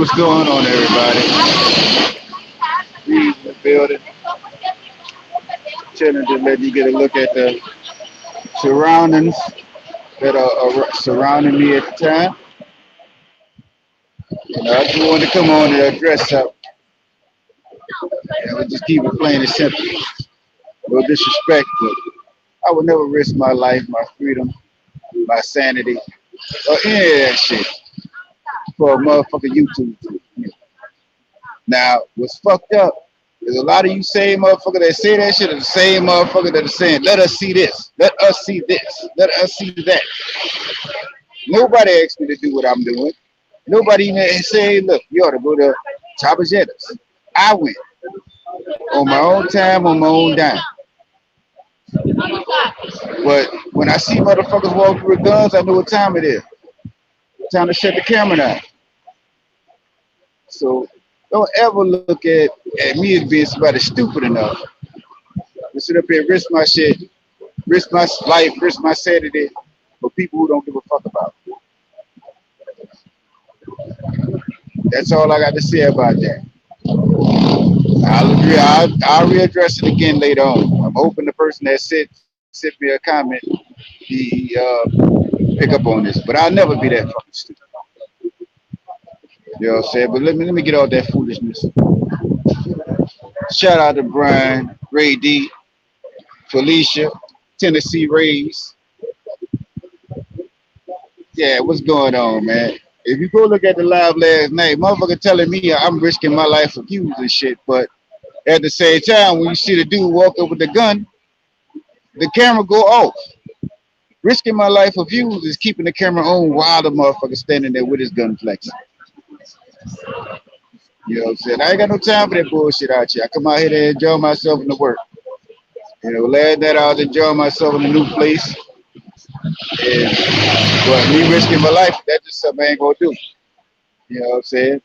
What's going on, everybody? We in the building, chilling, just letting you get a look at the surroundings that are surrounding me at the time. I just wanted to come on and dress up. And we just keep it plain and simple. No disrespect, but I would never risk my life, my freedom, my sanity, or any of that shit for a motherfucking YouTube video. Now, what's fucked up is a lot of you same motherfuckers that say that shit are the same motherfuckers that are saying, let us see this, let us see this, let us see that. Nobody asked me to do what I'm doing. Nobody even say, look, you ought to go to Tabajetas. I went on my own time, on my own dime. But when I see motherfuckers walk through with guns, I know what time it is. Time to shut the camera down. So don't ever look at me as being somebody stupid enough to sit up here and risk my shit, risk my life, risk my sanity for people who don't give a fuck about it. That's all I got to say about that. I'll agree. I'll readdress it again later on. I'm hoping the person that sent me a comment, he pick up on this. But I'll never be that fucking stupid. You know what I'm saying? But let me get all that foolishness. Shout out to Brian, Ray D, Felicia, Tennessee Rays. Yeah, what's going on, man? If you go look at the live last night, motherfucker telling me I'm risking my life for views and shit, but at the same time, when you see the dude walk up with the gun, the camera go off. Risking my life for views is keeping the camera on while the motherfucker standing there with his gun flexing. You know what I'm saying? I ain't got no time for that bullshit out here. I come out here to enjoy myself in the work. Last night I was enjoying myself in a new place. And but me risking my life, that's just something I ain't gonna do. You know what I'm saying?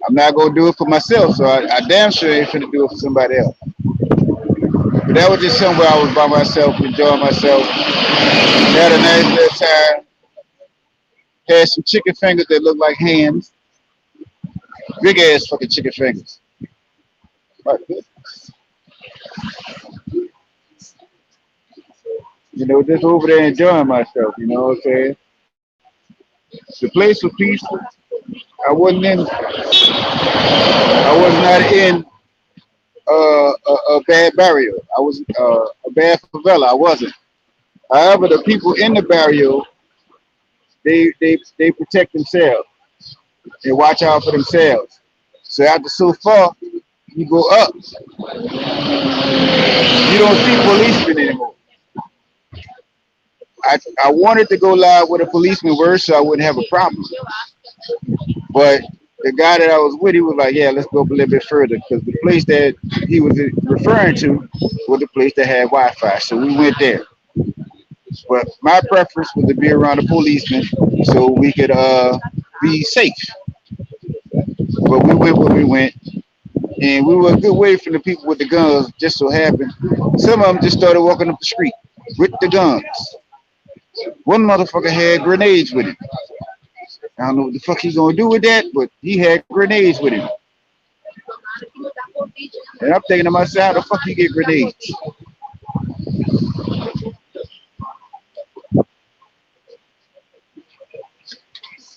I'm not gonna do it for myself, so I damn sure ain't finna do it for somebody else. But that was just somewhere I was by myself, enjoying myself. Had a nice little time. Had some chicken fingers that look like hands. Big ass fucking chicken fingers. Just over there enjoying myself, you know what I'm saying? The place was peaceful. I was not in a bad barrio. I was a bad favela. I wasn't. However, the people in the barrio, they protect themselves. They watch out for themselves. So after so far, you go up. You don't see policemen anymore. I wanted to go live with a policeman were so I wouldn't have a problem. But the guy that I was with, he was like, yeah, let's go up a little bit further. Because the place that he was referring to was the place that had Wi-Fi. So we went there. But my preference was to be around a policeman so we could be safe. But we went where we went. And we were a good way from the people with the guns, just so happened. Some of them just started walking up the street with the guns. One motherfucker had grenades with him. I don't know what the fuck he's gonna do with that, but he had grenades with him. And I'm thinking to myself, how the fuck you get grenades?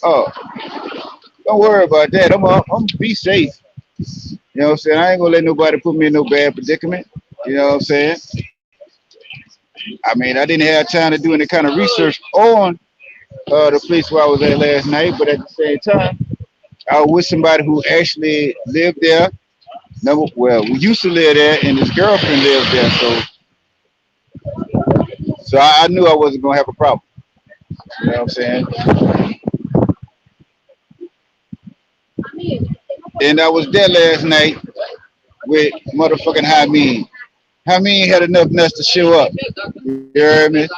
Oh, don't worry about that. I'm gonna be safe. You know what I'm saying? I ain't gonna let nobody put me in no bad predicament. You know what I'm saying? I mean, I didn't have time to do any kind of research on the place where I was at last night, but at the same time, I was with somebody who actually lived there. We used to live there, and his girlfriend lived there, so I knew I wasn't gonna have a problem. You know what I'm saying? And I was there last night with motherfucking Hameen. Hameen had enough nuts to show up. You heard me?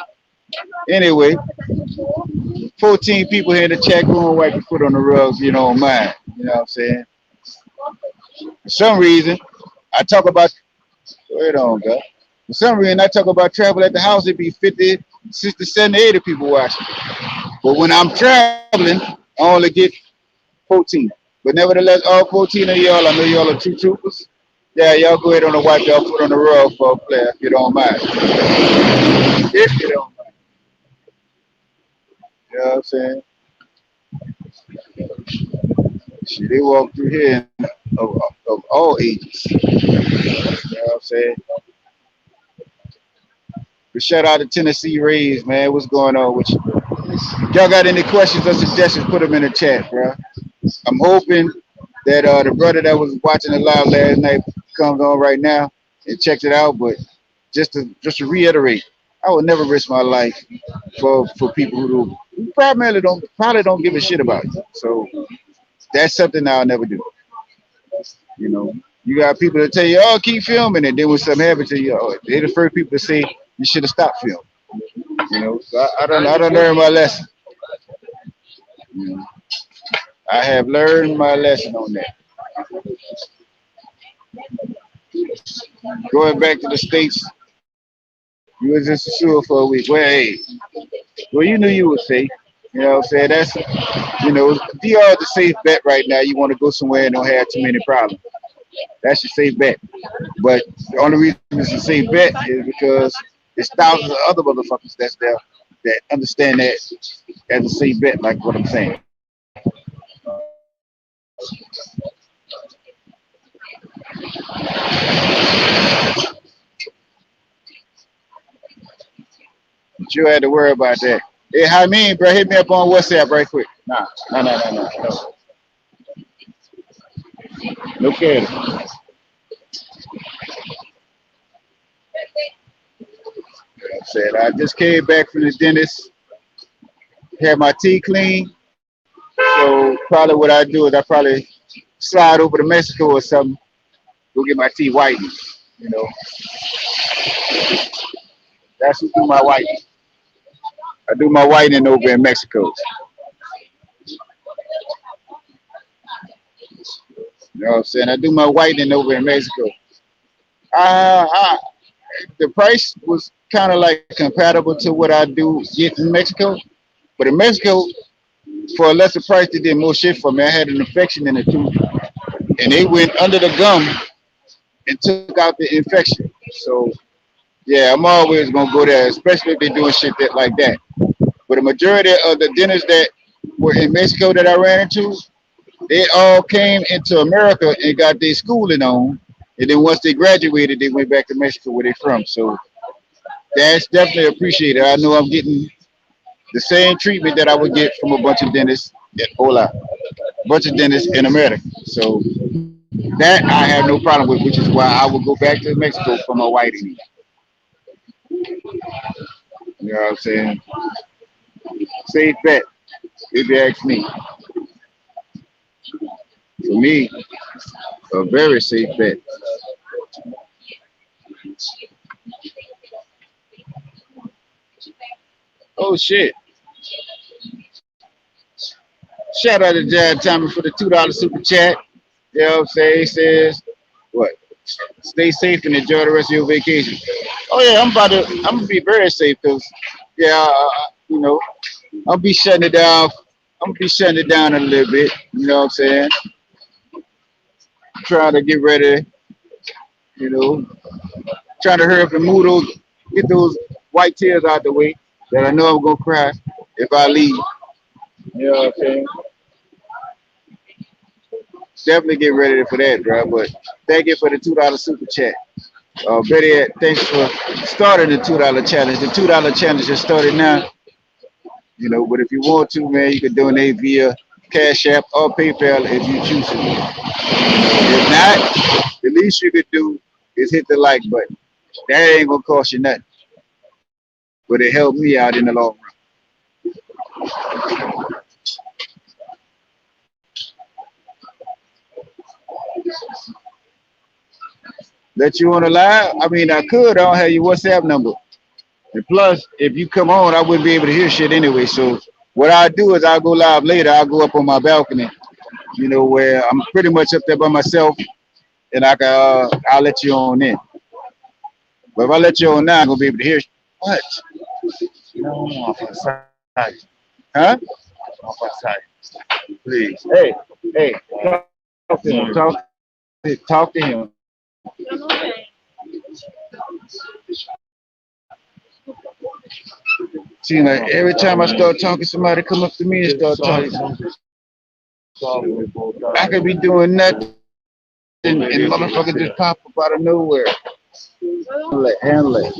Anyway, 14 people here in the chat room wipe your foot on the rug, you don't mind. You know what I'm saying? For some reason, I talk about, wait on, God. For some reason, I talk about travel at the house, it'd be 50, 60, 70, 80 people watching. But when I'm traveling, I only get 14. But nevertheless, all 14 of y'all, I know y'all are true troopers. Yeah, y'all go ahead on the wipe y'all foot on the rug for a player if you don't mind. If you don't mind. You know what I'm saying? Shit, they walk through here of all ages. You know what I'm saying? But shout out to Tennessee Rays, man. What's going on with you? Y'all got any questions or suggestions, put them in the chat, bro. I'm hoping that the brother that was watching it live last night comes on right now and checks it out. But just to reiterate, I would never risk my life for people who probably don't give a shit about you. So that's something I'll never do. You know, you got people that tell you, "Oh, keep filming," and then when something happens to you, oh, they're the first people to say you should have stopped filming. You know, so I don't learn my lesson. You know, I have learned my lesson on that. Going back to the states, you was in Sasua for a week. Well, hey, well, you knew you were safe. You know what I'm saying? DR is a safe bet right now. You want to go somewhere and don't have too many problems. That's your safe bet. But the only reason it's a safe bet is because there's thousands of other motherfuckers that's there that understand that as a safe bet, like what I'm saying. But you had to worry about that. Hey, how mean, bro? Hit me up on WhatsApp right quick. Nah, no. No kidding. I said I just came back from the dentist, had my teeth clean. So probably what I do is I probably slide over to Mexico or something, go get my teeth whitened. You know, that's who do my whitening. I do my whitening over in Mexico. You know what I'm saying? I do my whitening over in Mexico. Uh, the price was kind of like compatible to what I do get in Mexico. But in Mexico, for a lesser price, they did more shit for me. I had an infection in the tooth, and they went under the gum and took out the infection. So yeah, I'm always gonna go there, especially if they're doing shit like that. But the majority of the dentists that were in Mexico that I ran into, they all came into America and got their schooling on. And then once they graduated, they went back to Mexico where they're from. So that's definitely appreciated. I know I'm getting the same treatment that I would get from a bunch of dentists, a bunch of dentists in America. So that I have no problem with, which is why I will go back to Mexico for my whitening. You know what I'm saying? Safe bet, if you ask me. For me, a very safe bet. Oh shit. Shout out to Jad Tommy for the $2 super chat. You know what I'm saying? He says, what? Stay safe and enjoy the rest of your vacation. Oh yeah, I'm gonna be very safe because yeah, you know, I'll be shutting it down. I'm gonna be shutting it down a little bit. You know what I'm saying? Trying to get ready, you know, trying to hurry up and move get those white tears out the way that I know I'm gonna cry if I leave. You know what I'm saying? Definitely get ready for that, bro. But thank you for the $2 super chat. Better yet, thanks for starting the $2 challenge. The $2 challenge just started now. You know, but if you want to, man, you can donate via Cash App or PayPal if you choose to. If not, the least you could do is hit the like button. That ain't gonna cost you nothing, but it helped me out in the long run. Let you on the live? I mean, I could. I don't have your WhatsApp number. And plus, if you come on, I wouldn't be able to hear shit anyway. So what I'll do is I'll go live later. I'll go up on my balcony, you know, where I'm pretty much up there by myself, and I'll let you on in. But if I let you on now, I'm gonna be able to hear. What? No, huh? Please. Hey, hey, talk to him. Talk to him. See, like every time I start talking, somebody come up to me and start talking. I could be doing nothing, and motherfucker just pop up out of nowhere. Handle it.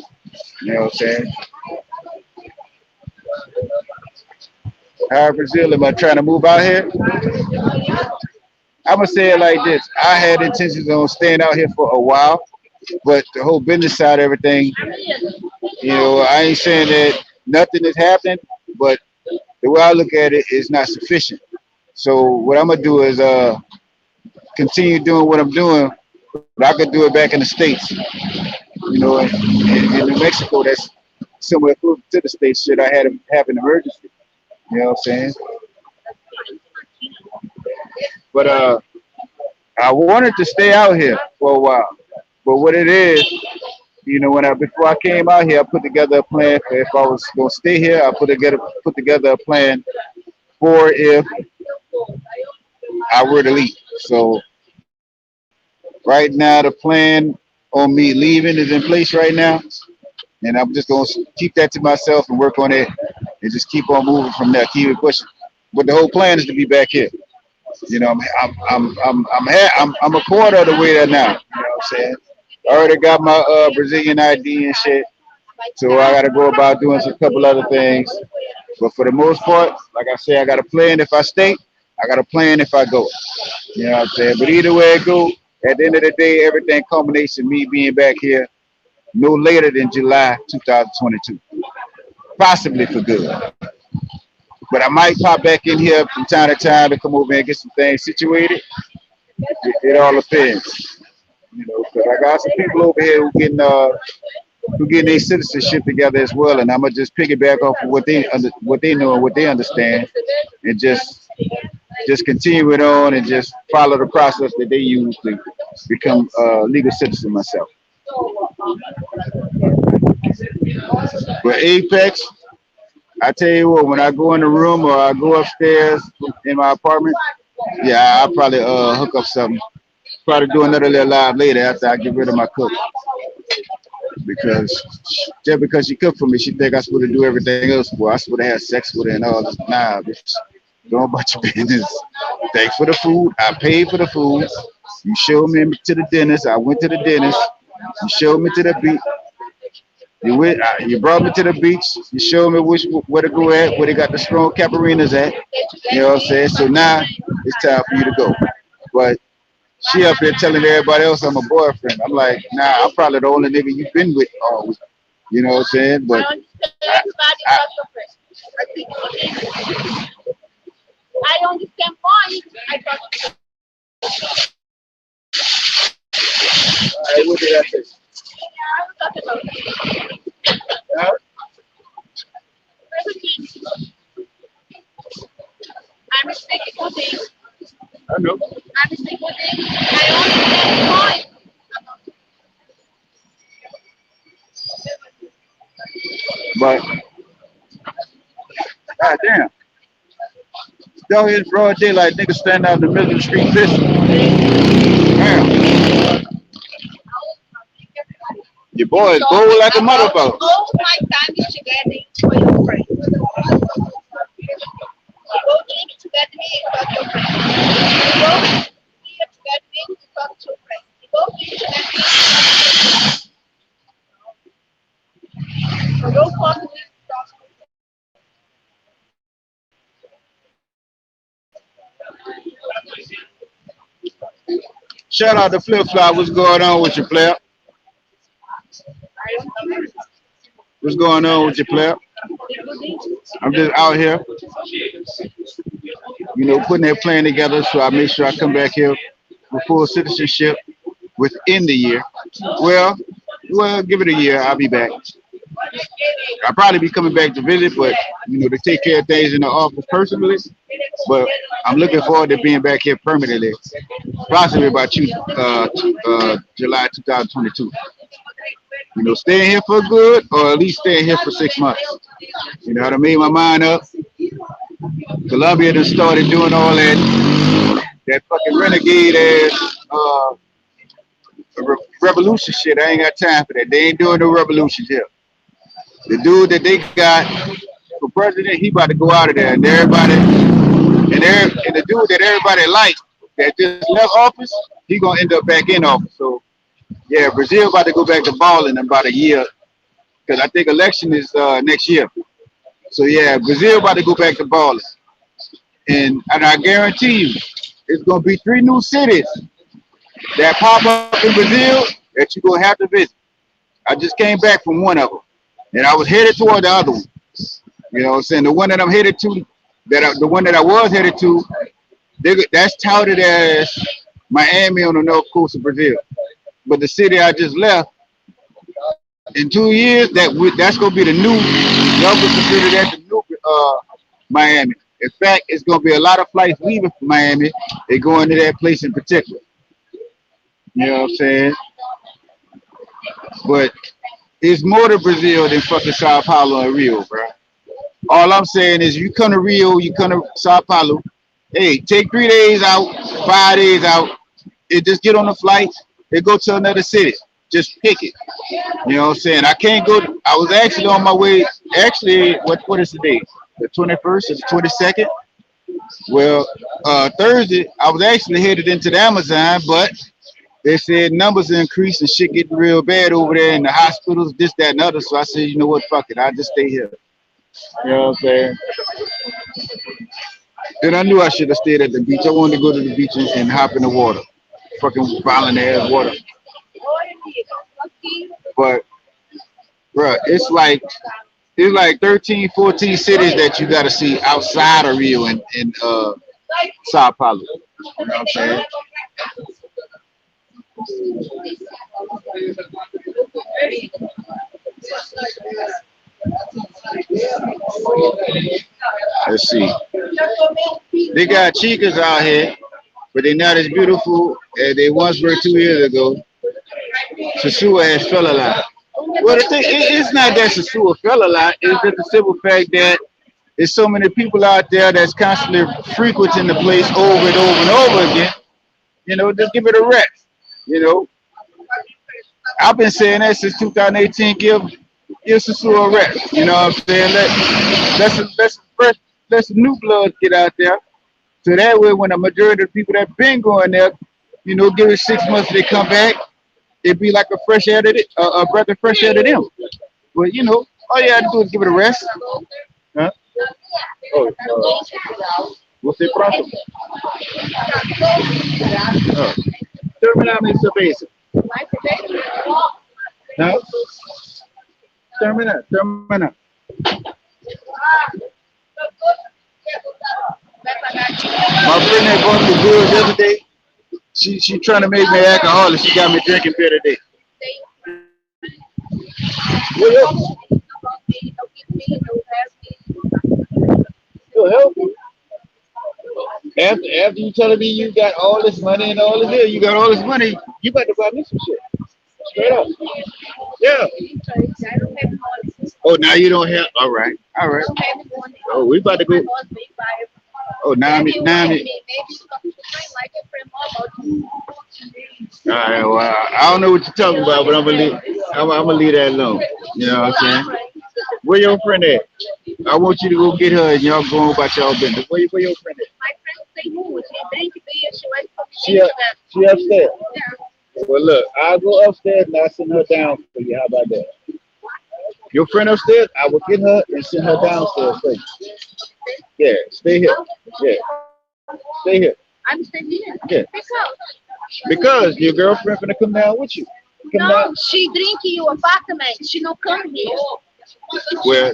You know what I'm saying? How Brazil am I trying to move out here? I'm gonna say it like this: I had intentions on staying out here for a while, but the whole business side of everything, I ain't saying that nothing is happening, but the way I look at it is not sufficient. So what I'm gonna do is continue doing what I'm doing, but I could do it back in the states. In New Mexico, that's somewhere close to the states. Should I had have an emergency, you know what I'm saying? But I wanted to stay out here for a while. But what it is, when before I came out here, I put together a plan for if I was gonna stay here. I put together a plan for if I were to leave. So right now, the plan on me leaving is in place right now, and I'm just gonna keep that to myself and work on it, and just keep on moving from there, keep it pushing. But the whole plan is to be back here. I'm a quarter of the way there now. You know what I'm saying? I already got my Brazilian ID and shit, so I got to go about doing some couple other things. But for the most part, like I said, I got a plan if I stay. I got a plan if I go. You know what I'm saying? But either way it go, at the end of the day, everything culminates in me being back here no later than July 2022, possibly for good. But I might pop back in here from time to time to come over and get some things situated. It all depends, because I got some people over here who getting their citizenship together as well, and I'm gonna just piggyback off of what they know and what they understand, and just continue it on and just follow the process that they use to become a legal citizen myself. But Apex, I tell you what, when I go in the room or I go upstairs in my apartment, yeah, I'll probably hook up something. Probably do another little live later after I get rid of my cook. Because just because she cooked for me, she think I'm supposed to do everything else for her. I'm supposed to have sex with her and all this. Nah, bitch. Go about your business. Thanks for the food. I paid for the food. You showed me to the dentist. I went to the dentist. You showed me to the beach. You brought me to the beach. You showed me where to go at, where they got the strong caparinas at. You know what I'm saying? So now it's time for you to go. But she up here telling everybody else I'm a boyfriend. I'm like, nah, I'm probably the only nigga you've been with all week. You know what I'm saying? But I understand why. I thought. What did I say? I was talking about. I'm respecting good things. I know. I'm respecting good things. I understand why. But, god damn. Down here in broad daylight, niggas stand out in the middle of the street fishing. Damn. Your boy is bold like a motherfucker. All my time is together with your friend. You go drink together with your friend. You go here together with your friend. You go drink together with your friend. You go talk with Shout out to Flip Flop. What's going on with your player? What's going on with your player? I'm just out here, putting that plan together so I make sure I come back here for full citizenship within the year. Well, give it a year. I'll be back. I'll probably be coming back to visit, but to take care of things in the office personally. But I'm looking forward to being back here permanently, possibly about July 2022. Staying here for good, or at least staying here for 6 months. I done made my mind up. Colombia done started doing all that fucking renegade ass revolution shit. I ain't got time for that. They ain't doing no revolutions here. The dude that they got for president, he about to go out of there, and everybody, and the dude that everybody liked that just left office, he gonna end up back in office. So yeah, Brazil about to go back to balling in about a year, because I think election is next year. So yeah, Brazil about to go back to balling, and I guarantee you, it's gonna be 3 new cities that pop up in Brazil that you're gonna have to visit. I just came back from one of them, and I was headed toward the other one. You know what I'm saying? The one that I'm headed to, the one that I was headed to, that's touted as Miami on the north coast of Brazil. But the city I just left, in 2 years, that's gonna be the new. Y'all would consider that the new Miami. In fact, it's gonna be a lot of flights leaving from Miami. They going to that place in particular. You know what I'm saying? But it's more to Brazil than fucking Sao Paulo and Rio, bro. All I'm saying is, you come to Rio, you come to Sao Paulo. Hey, take 3 days out, 5 days out, and just get on the flight and go to another city. Just pick it. You know what I'm saying? I can't go. I was actually on my way. Actually, what is the date? The 21st or the 22nd? Well, Thursday, I was actually headed into the Amazon, but they said numbers increased and shit getting real bad over there in the hospitals, this, that, and other. So I said, you know what, fuck it, I'll just stay here. You know what I'm saying? And I knew I should have stayed at the beach. I wanted to go to the beach and hop in the water. Fucking violent ass water. But, bro, it's like 13, 14 cities that you gotta see outside of Rio and Sao Paulo. You know what I'm saying? Let's see. They got chicas out here, but they're not as beautiful as they once were 2 years ago. Sasua has fell a lot. Well, the thing, it's not that Sasua fell a lot. It's just the simple fact that there's so many people out there that's constantly frequenting the place over and over and over again. You know, just give it a rest. You know, I've been saying that since 2018. Give Sasua a rest. You know what I'm saying? Let some new blood get out there. So that way, when the majority of the people that been going there, you know, give it 6 months, they come back. It'd be like a fresh air to a breath of fresh air to them. But you know, all you have to do is give it a rest. Huh? Oh, você próximo? Oh. Terminar minha cerveja. Não? Termina. My friend that bought me beer the other day, she trying to make me alcoholic. She got me drinking beer today. What else? It'll help you. After you telling me you got all this money and all this here, you got all this money, you about to buy me some shit. Straight up. Yeah. Oh, now you don't have. All right. Oh, we about to go. Oh, now me. All right. Well, I don't know what you're talking about, but I'm gonna leave that alone. You know what I'm saying? Where your friend at? I want you to go get her and y'all go on about y'all business. Where your friend at? My friend stay home. She upstairs. Well, look, I'll go upstairs and I'll send her down for you. How about that? Your friend upstairs, I will get her and send her downstairs for you. Yeah, stay here. Yeah, stay here. I'm staying here. Yeah. Because your girlfriend gonna come down with you. Come down. She drink in your apartment. She no come here. Well,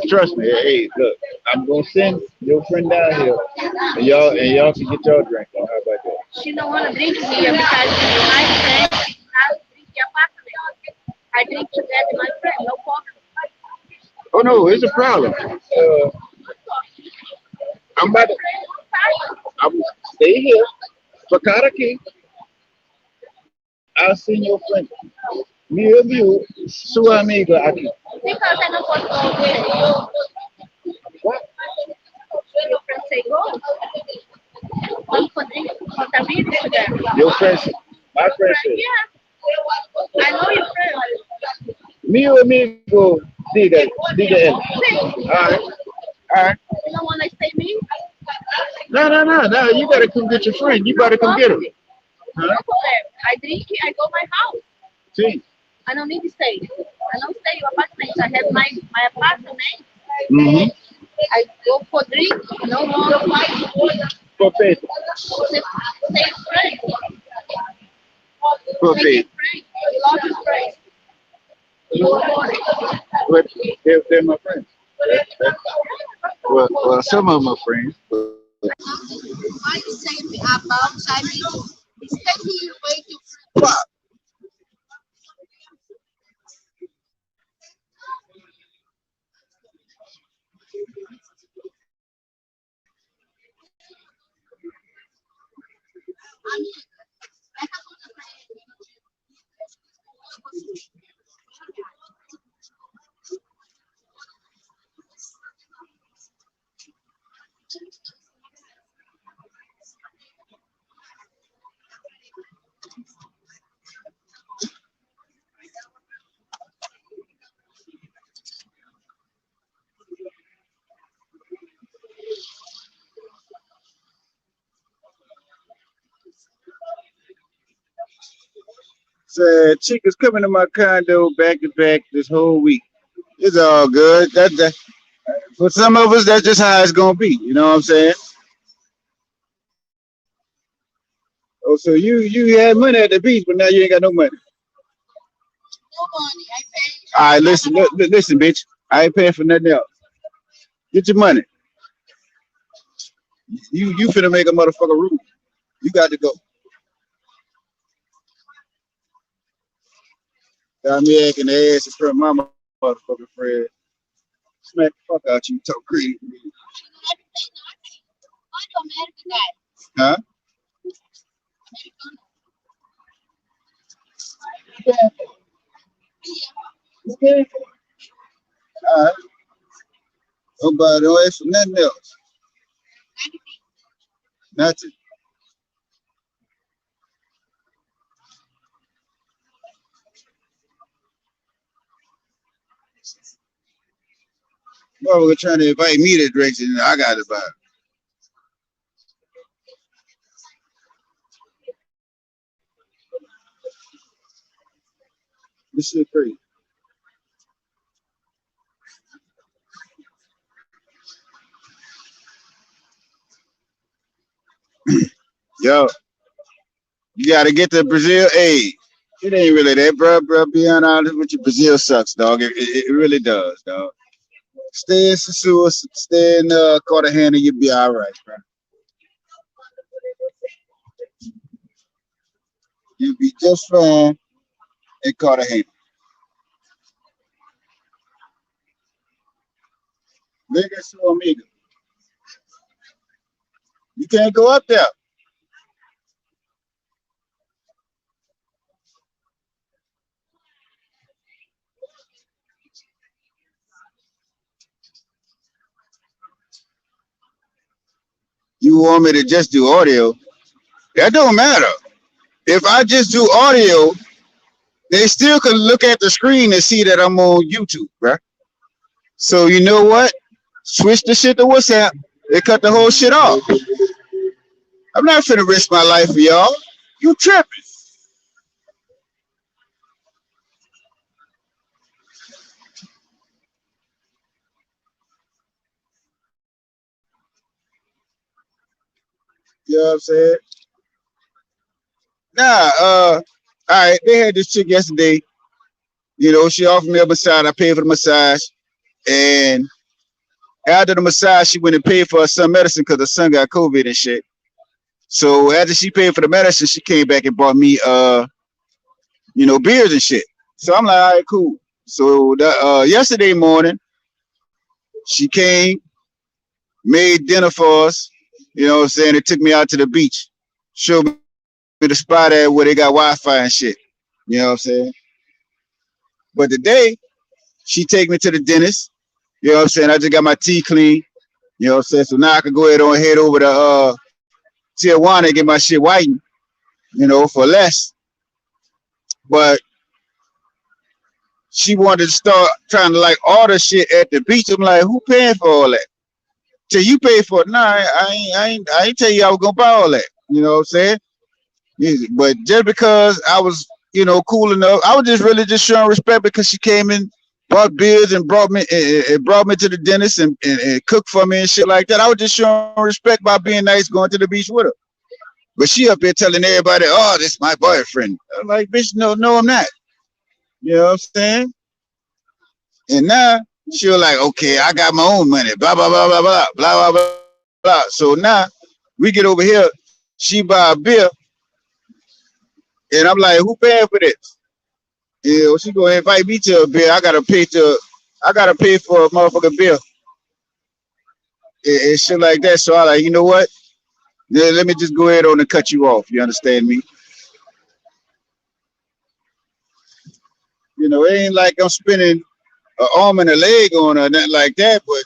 trust me. Hey, look, I'm gonna send your friend down here, and y'all can get your drink on. How about that? She don't wanna drink here because my friend has drink the apartment. I drink together with my friend. No problem. Oh no, it's a problem. I'm stay here. Ficar aqui. I'll send your friend. Me viu sua amiga aqui. Because I não posso go with you. What? say go. Vamos poder contar vídeo together. Your friends, my friends said, Yeah, I know your friend. me or amigo, diga ele. All right, all right. You don't want to stay me? No. You gotta come get your friend. You gotta come get him. No Huh? problem. I drink, I go my house. See? I don't need to stay. I don't stay in apartment. I have my apartment. Mm-hmm. I go for drink, no more For faith. stay friend. For Stay faith. friend. Love is friend. But they're my friends. Well, some of them are friends. But Why you say about Chinese? Stay here waiting said chick is coming to my condo back to back this whole week. It's all good. That for some of us, that's just how it's gonna be. You know what I'm saying? Oh, so you had money at the beach, but now you ain't got no money. no money. I pay. All right, listen, bitch. I ain't paying for nothing else. Get your money. You finna make a motherfucker rude. You got to go. Got me acting the ass in front of my motherfucking friend. Smack the fuck out you, talk crazy. Why do American guy? Huh? Okay. All right. Nobody don't ask for nothing else. Nothing. Motherfucker trying to invite me to drinks and I got to buy. This shit crazy. Yo, you gotta get to Brazil. Hey, it ain't really that, bro. Being honest with you, Brazil sucks, dog. It really does, dog. Stay in Sasua, stay in Cartagena, you'll be all right, bro. You'll be just fine in Cartagena. Venga su amigo. You can't go up there. You want me to just do audio? That don't matter. If I just do audio, they still can look at the screen and see that I'm on YouTube, bro. So you know what? Switch the shit to WhatsApp. They cut the whole shit off. I'm not finna risk my life for y'all. You tripping. You know what I'm saying? Nah, all right, they had this chick yesterday. You know, she offered me a massage. I paid for the massage. And after the massage, she went and paid for her son medicine because her son got COVID and shit. So after she paid for the medicine, she came back and bought me beers and shit. So I'm like, all right, cool. So yesterday morning, she came, made dinner for us. You know what I'm saying? It took me out to the beach, showed me the spot at where they got Wi-Fi and shit. You know what I'm saying? But today, she take me to the dentist. You know what I'm saying? I just got my teeth clean. You know what I'm saying? So now I can go ahead on head over to Tijuana and get my shit whitened, you know, for less. But she wanted to start trying to like order shit at the beach. I'm like, who paying for all that? Till you pay for it. Nah, I ain't tell you I was gonna buy all that. You know what I'm saying? Yeah, but just because I was, you know, cool enough, I was just really just showing respect because she came in, bought beers and brought me to the dentist and cooked for me and shit like that. I was just showing respect by being nice, going to the beach with her. But she up here telling everybody, "Oh, this is my boyfriend." I'm like, bitch, no, I'm not. You know what I'm saying? And now she was like, "Okay, I got my own money." Blah blah blah blah blah blah blah blah blah. So now we get over here. She buy a beer, and I'm like, "Who paying for this?" You know, she gonna invite me to a beer. I gotta pay for a motherfucking beer and shit like that. So I like, you know what? Let me just go ahead on and cut you off. You understand me? You know, it ain't like I'm spending an arm and a leg on her, nothing like that. But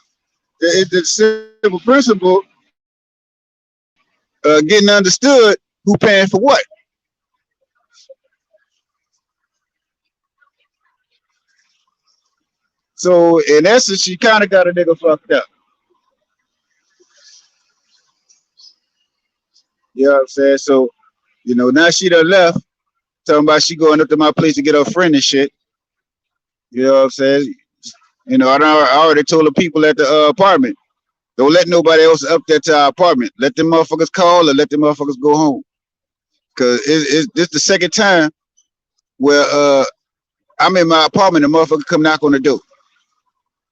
the simple principle, getting understood who paying for what. So in essence, she kind of got a nigga fucked up. You know what I'm saying? So, you know, now she done left, talking about she going up to my place to get her friend and shit. You know what I'm saying? You know, I already told the people at the apartment, don't let nobody else up there to our apartment. Let them motherfuckers call or let them motherfuckers go home. Cause this the second time where I'm in my apartment, the motherfucker come knock on the door.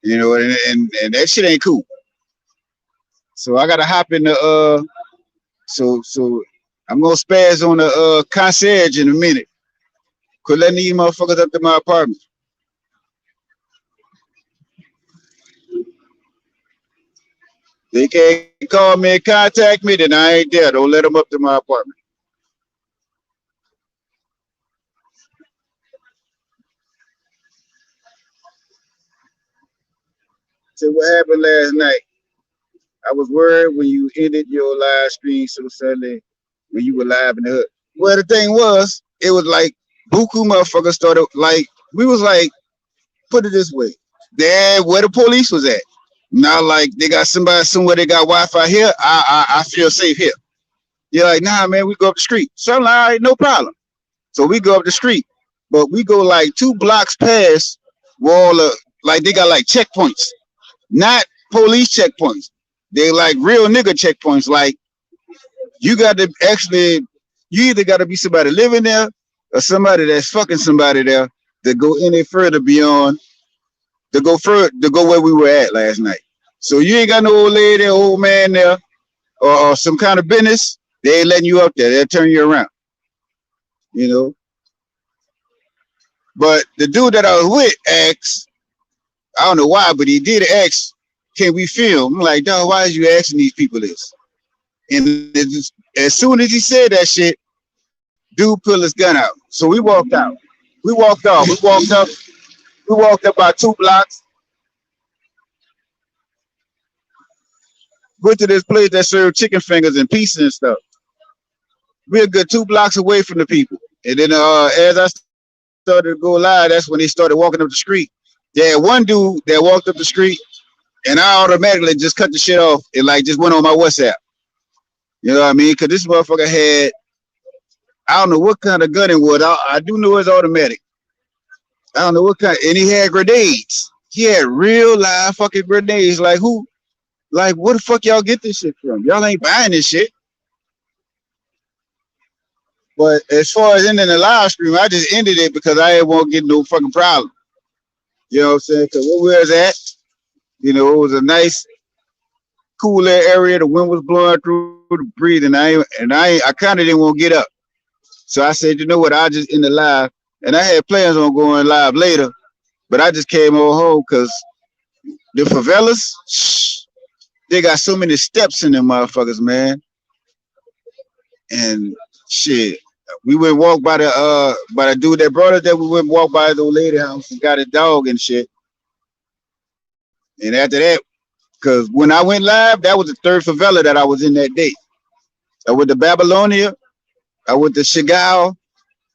You know, and that shit ain't cool. So I gotta hop in the so I'm gonna spaz on the concierge in a minute. Quit letting these motherfuckers up to my apartment. They can't call me and contact me, then I ain't there. Don't let them up to my apartment. So what happened last night? I was worried when you ended your live stream so suddenly when you were live in the hood. Well, the thing was, it was like Buku motherfuckers started like we was like, put it this way, there where the police was at. Now like they got somebody somewhere they got Wi-Fi here. I feel safe here. You're like, nah, man, we go up the street. So I'm like, all right, no problem. So we go up the street, but we go like 2 blocks past wall of like they got like checkpoints, not police checkpoints. They like real nigga checkpoints. Like you got to actually, you either got to be somebody living there or somebody that's fucking somebody there to go any further beyond to go where we were at last night. So you ain't got no old lady, old man there, or some kind of business. They ain't letting you up there. They'll turn you around. You know. But the dude that I was with asked, I don't know why, but he did ask, can we film? I'm like, dog, why is you asking these people this? And as soon as he said that shit, dude pulled his gun out. So we walked out. We walked off. We walked up about 2 blocks, went to this place that served chicken fingers and pieces and stuff. We're a good 2 blocks away from the people. And then as I started to go live, that's when they started walking up the street. There had one dude that walked up the street, and I automatically just cut the shit off and like just went on my WhatsApp. You know what I mean? Because this motherfucker had, I don't know what kind of gun it was. I do know it's automatic. I don't know what kind, and he had grenades. He had real live fucking grenades. Like who? Like where the fuck y'all get this shit from? Y'all ain't buying this shit. But as far as ending the live stream, I just ended it because I didn't want to get no fucking problem. You know what I'm saying? Because where we was at, you know, it was a nice, cool area. The wind was blowing through the breeze, and I kind of didn't want to get up. So I said, you know what? I'll just end the live. And I had plans on going live later, but I just came on home because the favelas, they got so many steps in them motherfuckers, man. And shit, we went walk by the dude that brought us there. We went walk by the old lady house and got a dog and shit. And after that, Because when I went live, that was the third favela that I was in that day. I went to Babylonia, I went to Chagall,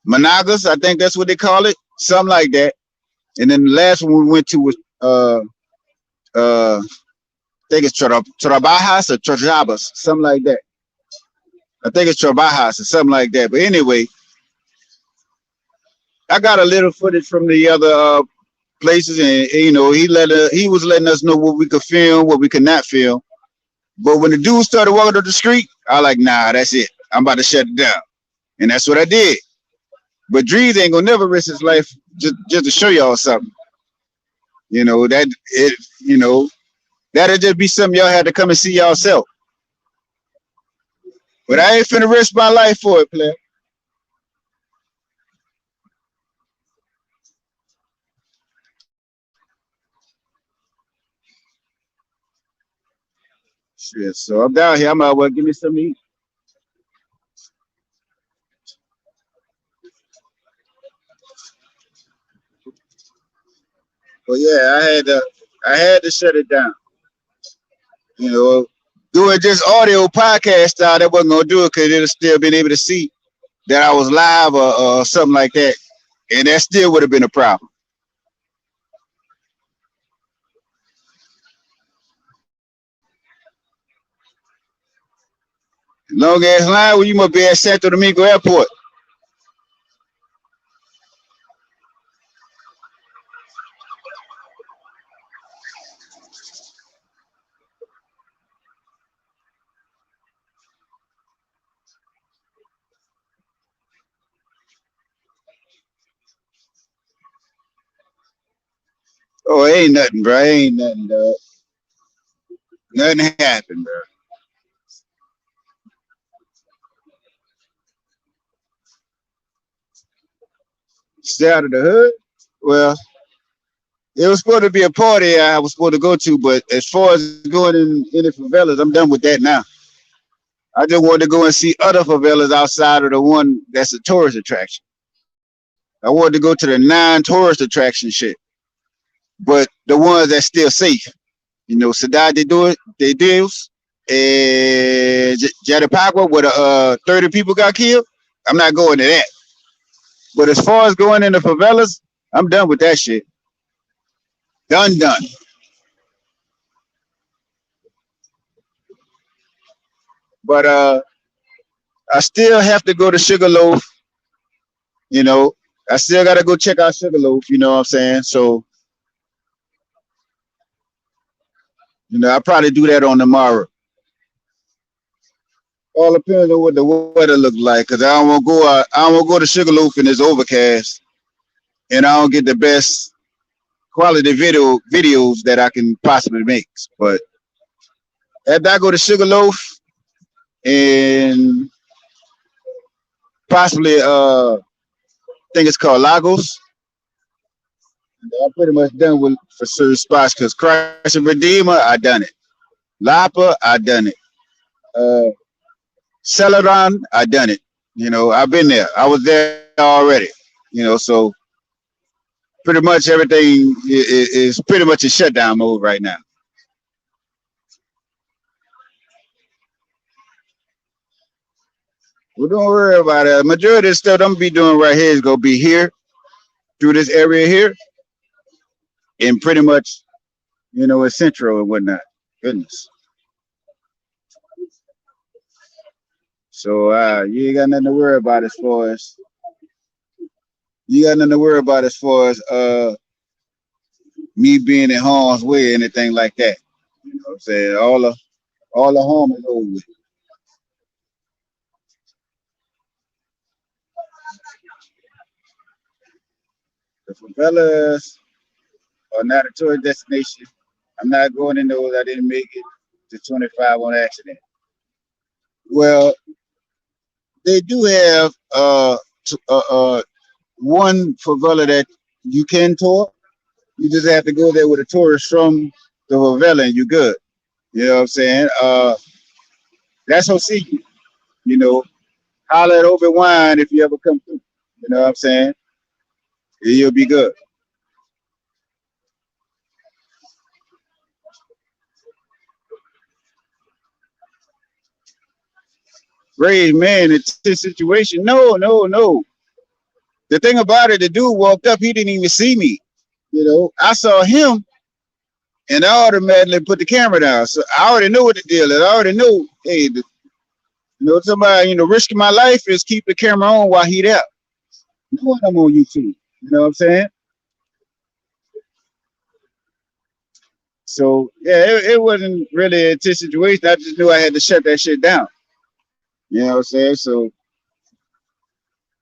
Managas, I think that's what they call it, something like that. And then the last one we went to was I think it's Trabajas or Trabajabas, something like that. I think it's Trabajas or something like that. But anyway, I got a little footage from the other places, and you know, he was letting us know what we could film, what we could not film. But when the dude started walking up the street, I like, nah, that's it. I'm about to shut it down, and that's what I did. But Drees ain't gonna never risk his life just to show y'all something. You know that it. You know that'll just be something y'all had to come and see yourself. But I ain't finna risk my life for it, player. Shit. So I'm down here. I'm out. Well, give me something to eat. But yeah, I had to shut it down. You know, doing just audio podcast style, that wasn't gonna do it because it'll still been able to see that I was live or something like that, and that still would have been a problem. Long ass line, well, you must be at Santo Domingo Airport. Oh, it ain't nothing, bro. It ain't nothing, dog. Nothing happened, bro. Stay out of the hood. Well, it was supposed to be a party I was supposed to go to, but as far as going in the favelas, I'm done with that now. I just wanted to go and see other favelas outside of the one that's a tourist attraction. I wanted to go to the non-tourist attraction shit, but the ones that's still safe. You know, Sadat they do it, they deals. And Jatapagua, where the 30 people got killed, I'm not going to that. But as far as going in the favelas, I'm done with that shit. Done. But I still have to go to Sugarloaf. You know, I still got to go check out Sugarloaf. You know what I'm saying? So, you know, I'll probably do that on tomorrow. All depends on what the weather look like, cause I don't want to go out. I don't want to go to Sugarloaf and it's overcast, and I don't get the best quality videos that I can possibly make. But after I go to Sugarloaf and possibly I think it's called Lagos, I'm pretty much done with for certain spots. Cause Christ and Redeemer, I done it. Lapa, I done it. Uh, Celadon, I done it. You know, I've been there. I was there already. You know, so pretty much everything is pretty much in shutdown mode right now. Well, don't worry about it. Majority of the stuff I'm gonna be doing right here is gonna be here through this area here, and pretty much, you know, in Central and whatnot. Goodness. So you ain't got nothing to worry about as far as me being in harm's way or anything like that. You know what I'm saying? All the harm is over with. The favelas are not a tourist destination. I'm not going in those. I didn't make it to 25 on accident. Well, they do have one favela that you can tour. You just have to go there with a tourist from the favela and you're good. You know what I'm saying? That's Hosiki. You know, holler at Obi Wine if you ever come through. You know what I'm saying? You'll be good. raised man in this situation. No, no, no. The thing about it, the dude walked up, he didn't even see me. You know, I saw him and I automatically put the camera down. So I already know what the deal is. I already know, hey, somebody, risking my life is keep the camera on while he there. Knowing I'm on YouTube. You know what I'm saying? So yeah, it wasn't really a tense situation. I just knew I had to shut that shit down. You know what I'm saying? So,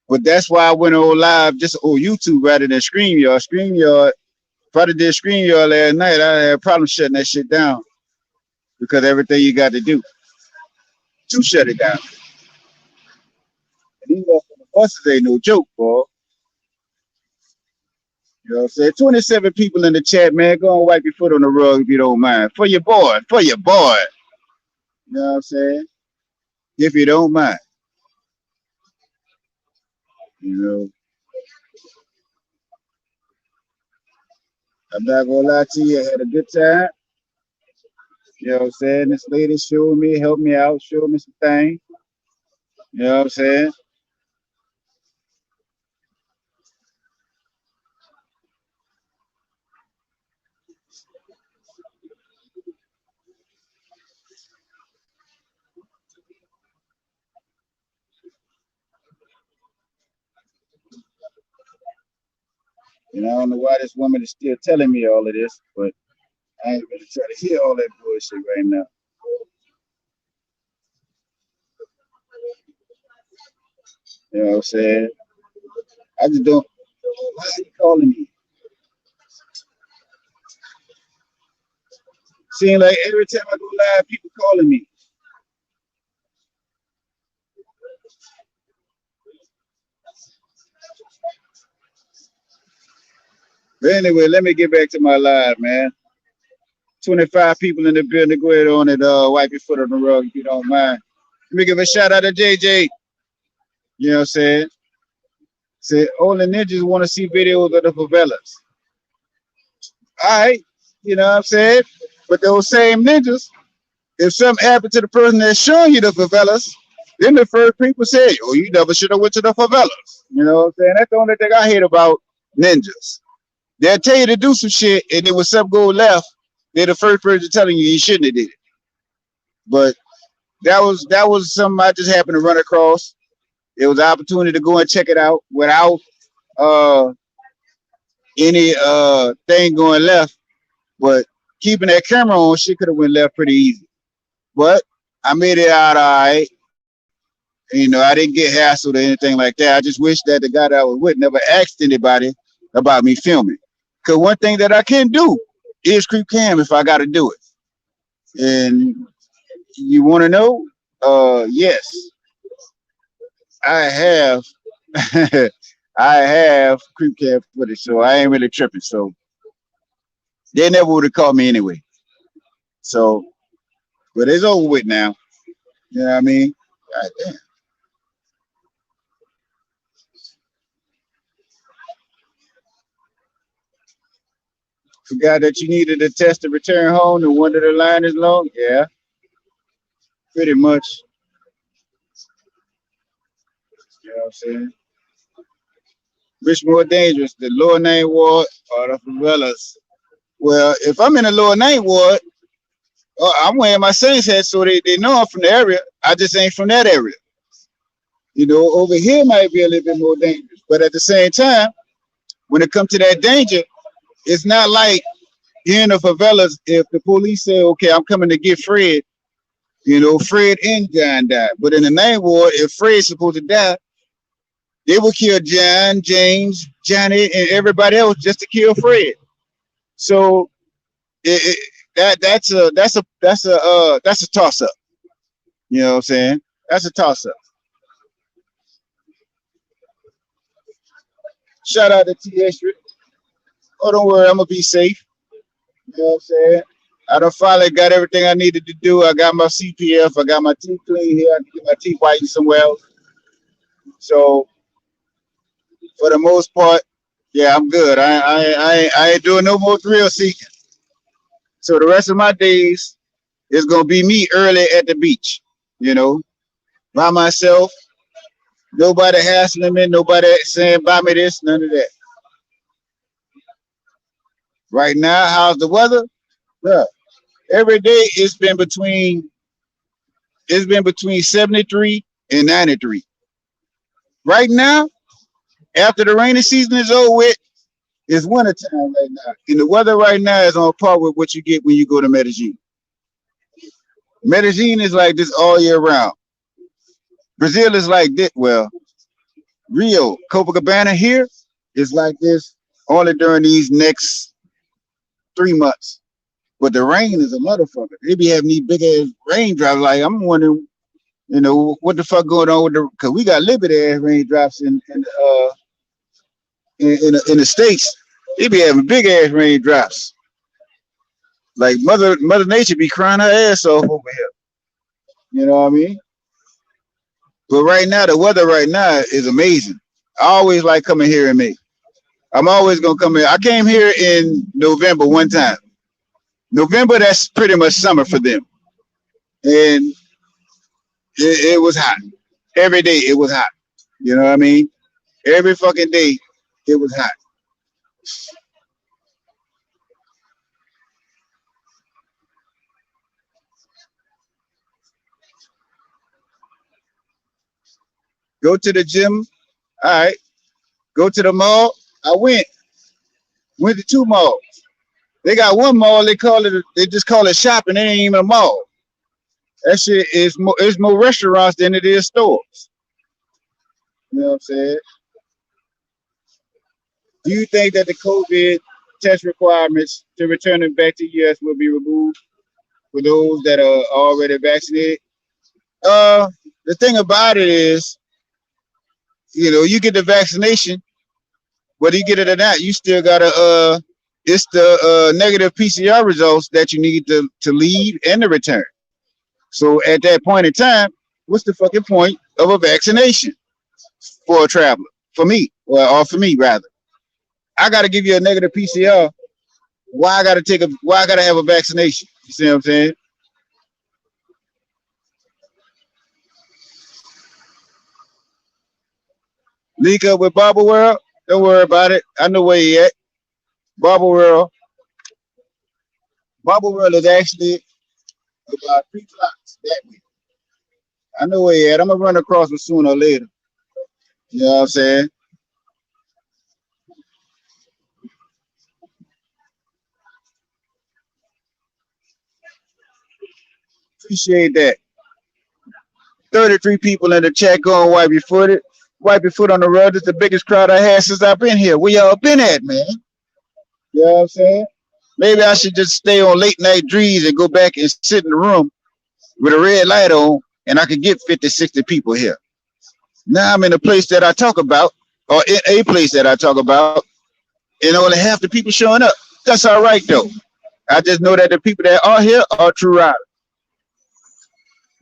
but that's why I went on live just on YouTube rather than StreamYard. StreamYard, if I did StreamYard last night, I had a problem shutting that shit down because everything you got to do to shut it down. And these motherfucking buses ain't no joke, boy. You know what I'm saying? 27 people in the chat, man. Go and wipe your foot on the rug if you don't mind. For your boy. For your boy. You know what I'm saying? If you don't mind. You know, I'm not gonna lie to you. I had a good time. You know what I'm saying? This lady showed me, helped me out, showed me some things. You know what I'm saying? And I don't know why this woman is still telling me all of this, but I ain't gonna try to hear all that bullshit right now. You know what I'm saying? I just don't. Why are you calling me? Seeing like every time I go live, people calling me. But anyway, let me get back to my live, man. 25 people in the building. Go ahead on and wipe your foot on the rug if you don't mind. Let me give a shout out to JJ. You know what I'm saying? Say all the ninjas want to see videos of the favelas. All right, you know what I'm saying? But those same ninjas, if something happened to the person that's showing you the favelas, then the first people say, "Oh, you never should have went to the favelas." You know what I'm saying? That's the only thing I hate about ninjas. They'll tell you to do some shit, and then when something go left, they're the first person telling you shouldn't have did it. But that was something I just happened to run across. It was an opportunity to go and check it out without uh any thing going left. But keeping that camera on, shit could have went left pretty easy. But I made it out all right. I didn't get hassled or anything like that. I just wish that the guy that I was with never asked anybody about me filming. Because one thing that I can do is creep cam if I got to do it. And you want to know? Yes, I have. I have creep cam footage, so I ain't really tripping. So they never would have caught me anyway. So, but it's over with now. You know what I mean? God damn. Forgot that you needed a test to return home and wonder the line is long? Yeah, pretty much. You know what I'm saying? Which more dangerous, the lower name ward or the favelas? Well, if I'm in the lower name ward, I'm wearing my Saints hat so they know I'm from the area. I just ain't from that area. Over here might be a little bit more dangerous. But at the same time, when it comes to that danger, it's not like here in the favelas, if the police say, okay, I'm coming to get Fred, Fred and John died. But in the name ward, if Fred's supposed to die, they will kill John, James, Johnny, and everybody else just to kill Fred. So that's a toss up. You know what I'm saying? That's a toss up. Shout out to T Extra. Oh, don't worry, I'm gonna be safe. You know what I'm saying? I done finally got everything I needed to do. I got my CPF. I got my teeth clean here. I can get my teeth whitened somewhere else. So for the most part, yeah, I'm good. I ain't doing no more thrill seeking. So the rest of my days is gonna be me early at the beach, you know, by myself. Nobody hassling me. Nobody saying buy me this. None of that. Right now, how's the weather? Yeah. Every day it's been between 73 and 93. Right now, after the rainy season is over with, it's wintertime right now. And the weather right now is on par with what you get when you go to Medellin. Medellin is like this all year round. Brazil is like this. Well, Rio, Copacabana here is like this only during these next 3 months. But the rain is a motherfucker. They be having these big ass raindrops. Like I'm wondering, what the fuck going on with the? Cause we got liberty ass raindrops in the states. They be having big ass raindrops. Like Mother Nature be crying her ass off over here. You know what I mean? But right now, the weather right now is amazing. I always like coming here in May. I'm always gonna come here. I came here in November one time. November, that's pretty much summer for them, and it was hot. Every day it was hot. You know what I mean? Every fucking day it was hot. Go to the gym. All right. Go to the mall. I went to two malls. They got one mall. They just call it shopping. It ain't even a mall. That shit is more. It's more restaurants than it is stores. You know what I'm saying? Do you think that the COVID test requirements to returning back to US will be removed for those that are already vaccinated? Uh, the thing about it is, you get the vaccination, whether you get it or not, you still gotta it's the negative PCR results that you need to leave and to return. So at that point in time, what's the fucking point of a vaccination for a traveler? For me, or for me rather, I gotta give you a negative PCR. Why I gotta have a vaccination? You see what I'm saying? Link up with Barber World. Don't worry about it. I know where he at. Barber World. Barber World is actually about 3 blocks that way. I know where he at. I'm gonna run across him sooner or later. You know what I'm saying? Appreciate that. 33 people in the chat going wipe your foot. Wipe your foot on the road. It's the biggest crowd I had since I've been here. Where y'all been at, man? You know what I'm saying? Maybe I should just stay on late night dreams and go back and sit in the room with a red light on and I could get 50, 60 people here. Now I'm in a place that I talk about, or in a place that I talk about, and only half the people showing up. That's all right though. I just know that the people that are here are true riders.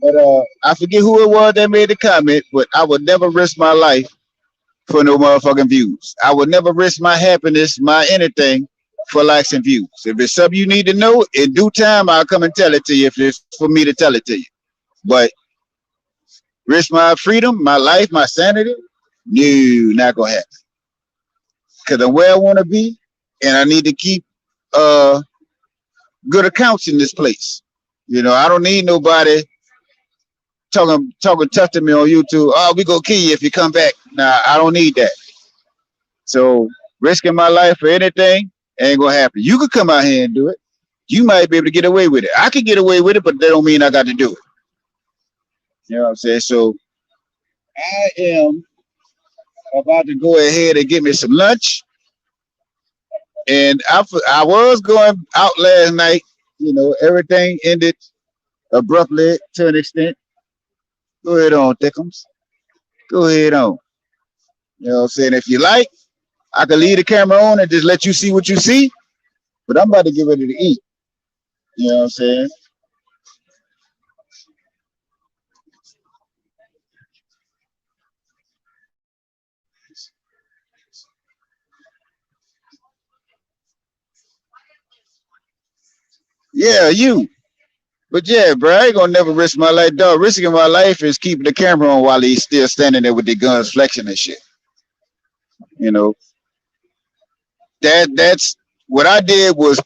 But I forget who it was that made the comment, but I would never risk my life for no motherfucking views. I would never risk my happiness, my anything for likes and views. If it's something you need to know, in due time I'll come and tell it to you if it's for me to tell it to you. But risk my freedom, my life, my sanity, no, not gonna happen. Cause I'm where I wanna be and I need to keep uh good accounts in this place. I don't need nobody talking tough to me on YouTube. Oh, we gonna kill you if you come back. Nah, I don't need that. So risking my life for anything ain't gonna happen. You could come out here and do it. You might be able to get away with it. I could get away with it, but that don't mean I got to do it. You know what I'm saying? So I am about to go ahead and get me some lunch. And I was going out last night. Everything ended abruptly to an extent. Go ahead on, Thickums. Go ahead on. You know what I'm saying? If you like, I can leave the camera on and just let you see what you see. But I'm about to get ready to eat. You know what I'm saying? Yeah, you. But yeah, bro, I ain't gonna never risk my life, dog. Risking my life is keeping the camera on while he's still standing there with the guns flexing and shit. You know, that's what I did was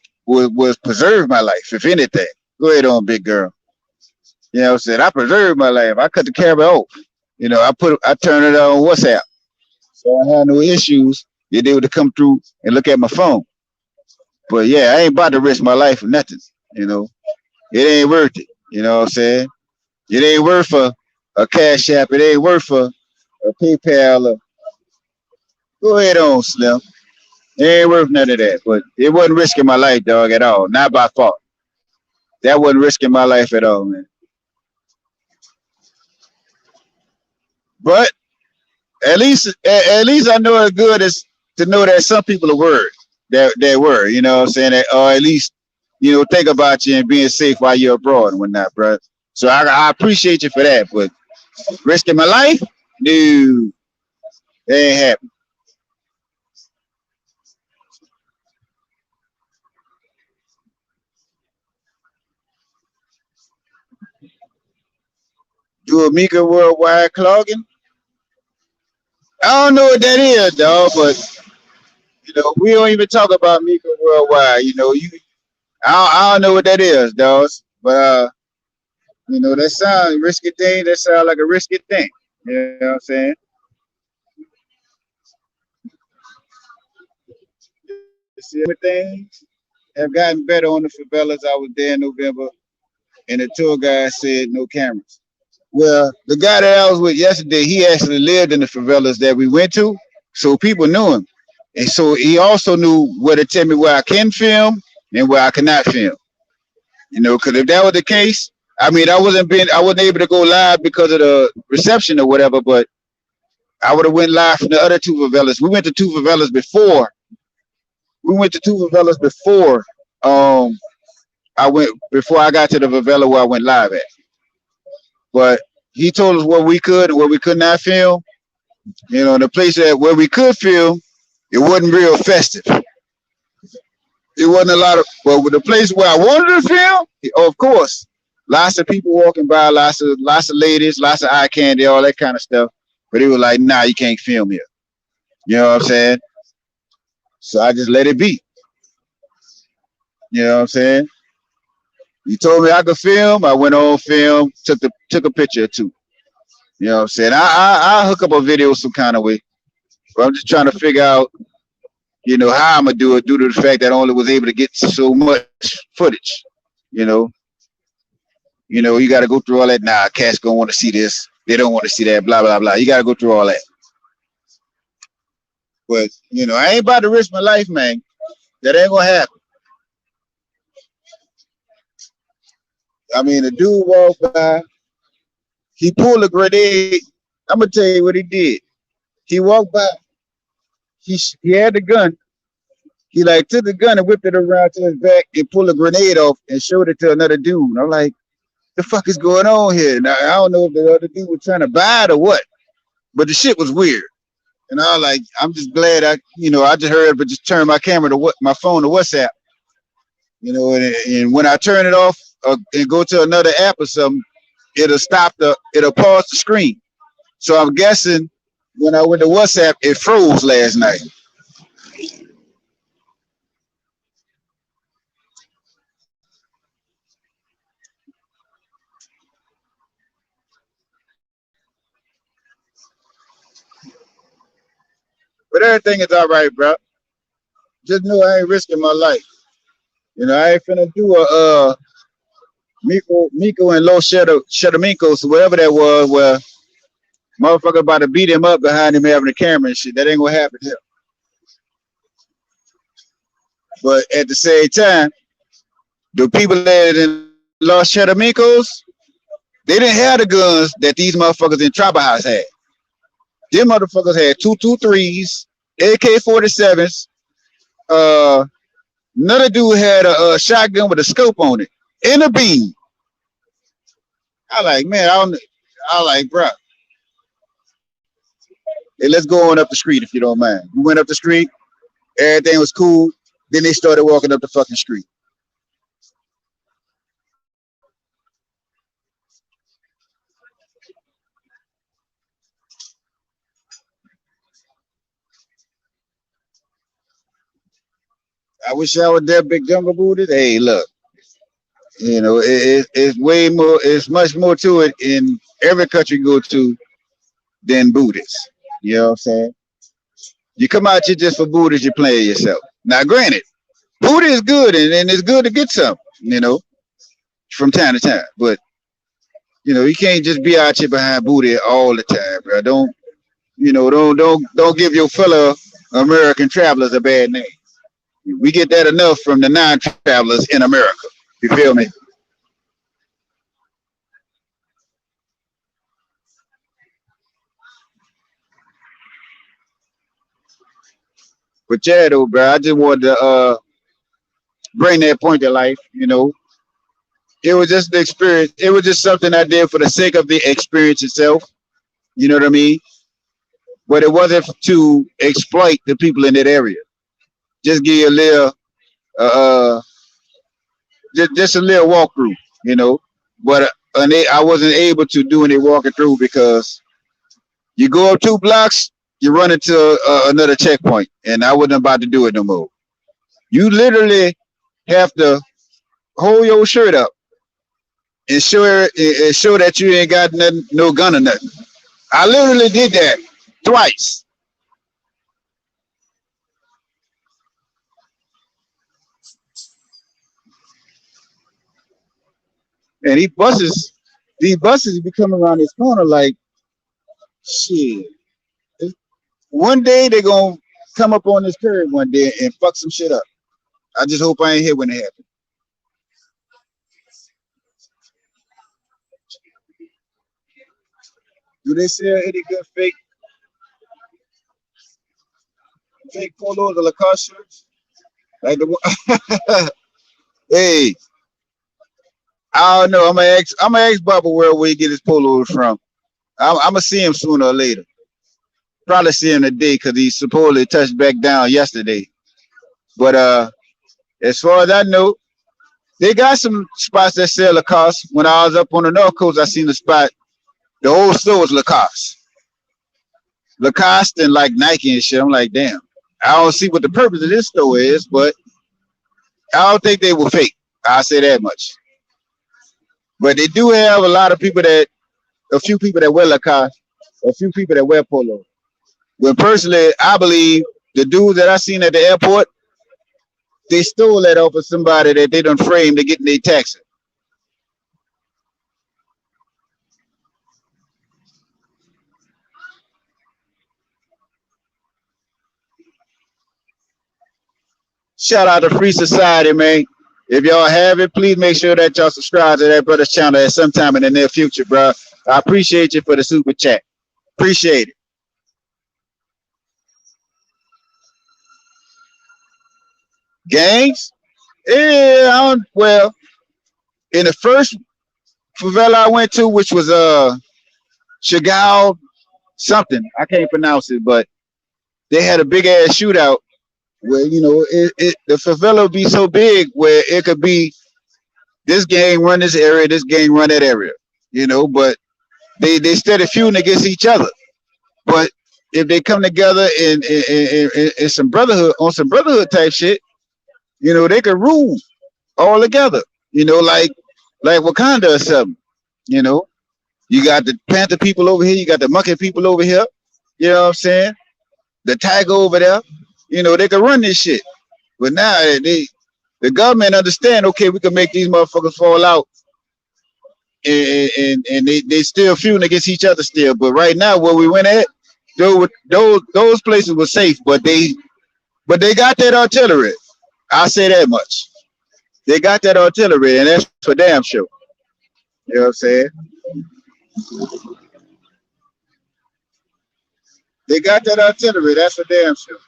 preserve my life, if anything. Go ahead on, big girl. You know what I'm saying? I preserved my life. I cut the camera off. You know, I turned it on WhatsApp. So I had no issues. You're able to come through and look at my phone. But yeah, I ain't about to risk my life for nothing. You know, it ain't worth it. You know what I'm saying? It ain't worth a cash app. It ain't worth a PayPal. Go ahead on, Slim. It ain't worth none of that. But it wasn't risking my life, dog, at all. Not by fault. That wasn't risking my life at all, man. But at least I know as good as to know that some people are worried. That were, you know what I'm saying? That, or at least, you know, think about you and being safe while you're abroad and whatnot, bro. So I appreciate you for that. But risking my life? No, that ain't happening. Do a Mika worldwide clogging? I don't know what that is, dog, but you know, we don't even talk about Mika worldwide. You know, I don't know what that is, dog. But you know, that sound risky thing, that sound like a risky thing. You know what I'm saying? You see things have gotten better on the favelas. I was there in November and the tour guide said no cameras. Well, the guy that I was with yesterday, he actually lived in the favelas that we went to, so people knew him, and so he also knew where to tell me where I can film and where I cannot film. You know, because if that was the case, I mean, I wasn't able to go live because of the reception or whatever, but I would have went live from the other two favelas. We went to two favelas before. We went to two favelas before. I went before I got to the favela where I went live at. But he told us what we could and what we could not film. You know, the place that where we could film, it wasn't real festive. It wasn't a lot of, but with the place where I wanted to film, of course, lots of people walking by, lots of ladies, lots of eye candy, all that kind of stuff. But it was like, nah, you can't film here. You know what I'm saying? So I just let it be. You know what I'm saying? You told me I could film. I went on film, took a picture or two. You know what I'm saying? I hook up a video some kind of way. But I'm just trying to figure out, you know, how I'm gonna do it due to the fact that I only was able to get so much footage. You know, you got to go through all that. Nah, cats gonna want to see this. They don't want to see that. Blah blah blah. You got to go through all that. But you know, I ain't about to risk my life, man. That ain't gonna happen. I mean, the dude walked by. He pulled a grenade. I'm gonna tell you what he did. He walked by. He had the gun. He like took the gun and whipped it around to his back and pulled a grenade off and showed it to another dude. And I'm like, the fuck is going on here? Now, I don't know if the other dude was trying to buy it or what, but the shit was weird. And I was like, I'm just glad I just heard, but just turn my camera to my phone to WhatsApp, and when I turn it off and go to another app or something, it'll pause the screen. So I'm guessing when I went to WhatsApp, it froze last night. But everything is all right, bro. Just know I ain't risking my life. I ain't finna do a Miko and Los Shedaminkos, whatever that was, where motherfucker about to beat him up behind him having the camera and shit. That ain't gonna happen here. But at the same time, the people that in Los Shedaminkos, they didn't have the guns that these motherfuckers in Tribal House had. Them motherfuckers had 223s, AK-47s. Another dude had a shotgun with a scope on it and a beam. I like, man, I like, bro. Hey, let's go on up the street if you don't mind. We went up the street, everything was cool. Then they started walking up the fucking street. I wish I was there, big jungle booty. Hey, look, it's way more. It's much more to it in every country you go to than booties. You know what I'm saying? You come out here just for booties, you're playing yourself. Now, granted, booty is good and it's good to get some, from time to time. But you can't just be out here behind booty all the time, bro. Don't give your fellow American travelers a bad name. We get that enough from the non-travelers in America. You feel me? But yeah, though, bro, I just wanted to bring that point to life. It was just the experience. It was just something I did for the sake of the experience itself. You know what I mean? But it wasn't to exploit the people in that area. Just give you a little, uh, just a little walkthrough. You know, but I wasn't able to do any walking through because you go up 2 blocks, you run into another checkpoint, and I wasn't about to do it no more. You literally have to hold your shirt up and show that you ain't got nothing, no gun or nothing. I literally did that twice. And these buses be coming around this corner like shit. One day they gonna come up on this curb one day and fuck some shit up. I just hope I ain't here when it happens. Do they sell any good fake polos or Lacoste shirts? Like the one- hey, I don't know. I'm gonna ask Bubba where he get his polos from. I'm gonna see him sooner or later. Probably see him today because he supposedly touched back down yesterday. But as far as I know, they got some spots that sell Lacoste. When I was up on the North Coast, I seen the spot. The whole store was Lacoste and like Nike and shit. I'm like, damn. I don't see what the purpose of this store is, but I don't think they were fake. I'll say that much. But they do have a few people that wear Lacoste, a few people that wear polo. When personally, I believe the dudes that I seen at the airport, they stole that off of somebody that they done framed to get in their taxi. Shout out to Free Society, man. If y'all have it, please make sure that y'all subscribe to that brother's channel at some time in the near future, bro. I appreciate you for the super chat. Appreciate it. Gangs? Yeah, well, in the first favela I went to, which was Chagall something, I can't pronounce it, but they had a big ass shootout where the favela would be so big where it could be this gang run this area, this gang run that area, but they steady feuding against each other. But if they come together in some brotherhood on some brotherhood type shit, they could rule all together. Like Wakanda or something. You know, you got the Panther people over here, you got the Monkey people over here. You know what I'm saying? The Tiger over there. They can run this shit. But now the government understand. Okay, we can make these motherfuckers fall out, and they still feuding against each other still. But right now, where we went at, those places were safe, but they got that artillery. I'll say that much. They got that artillery, and that's for damn sure. You know what I'm saying? They got that artillery. That's for damn sure.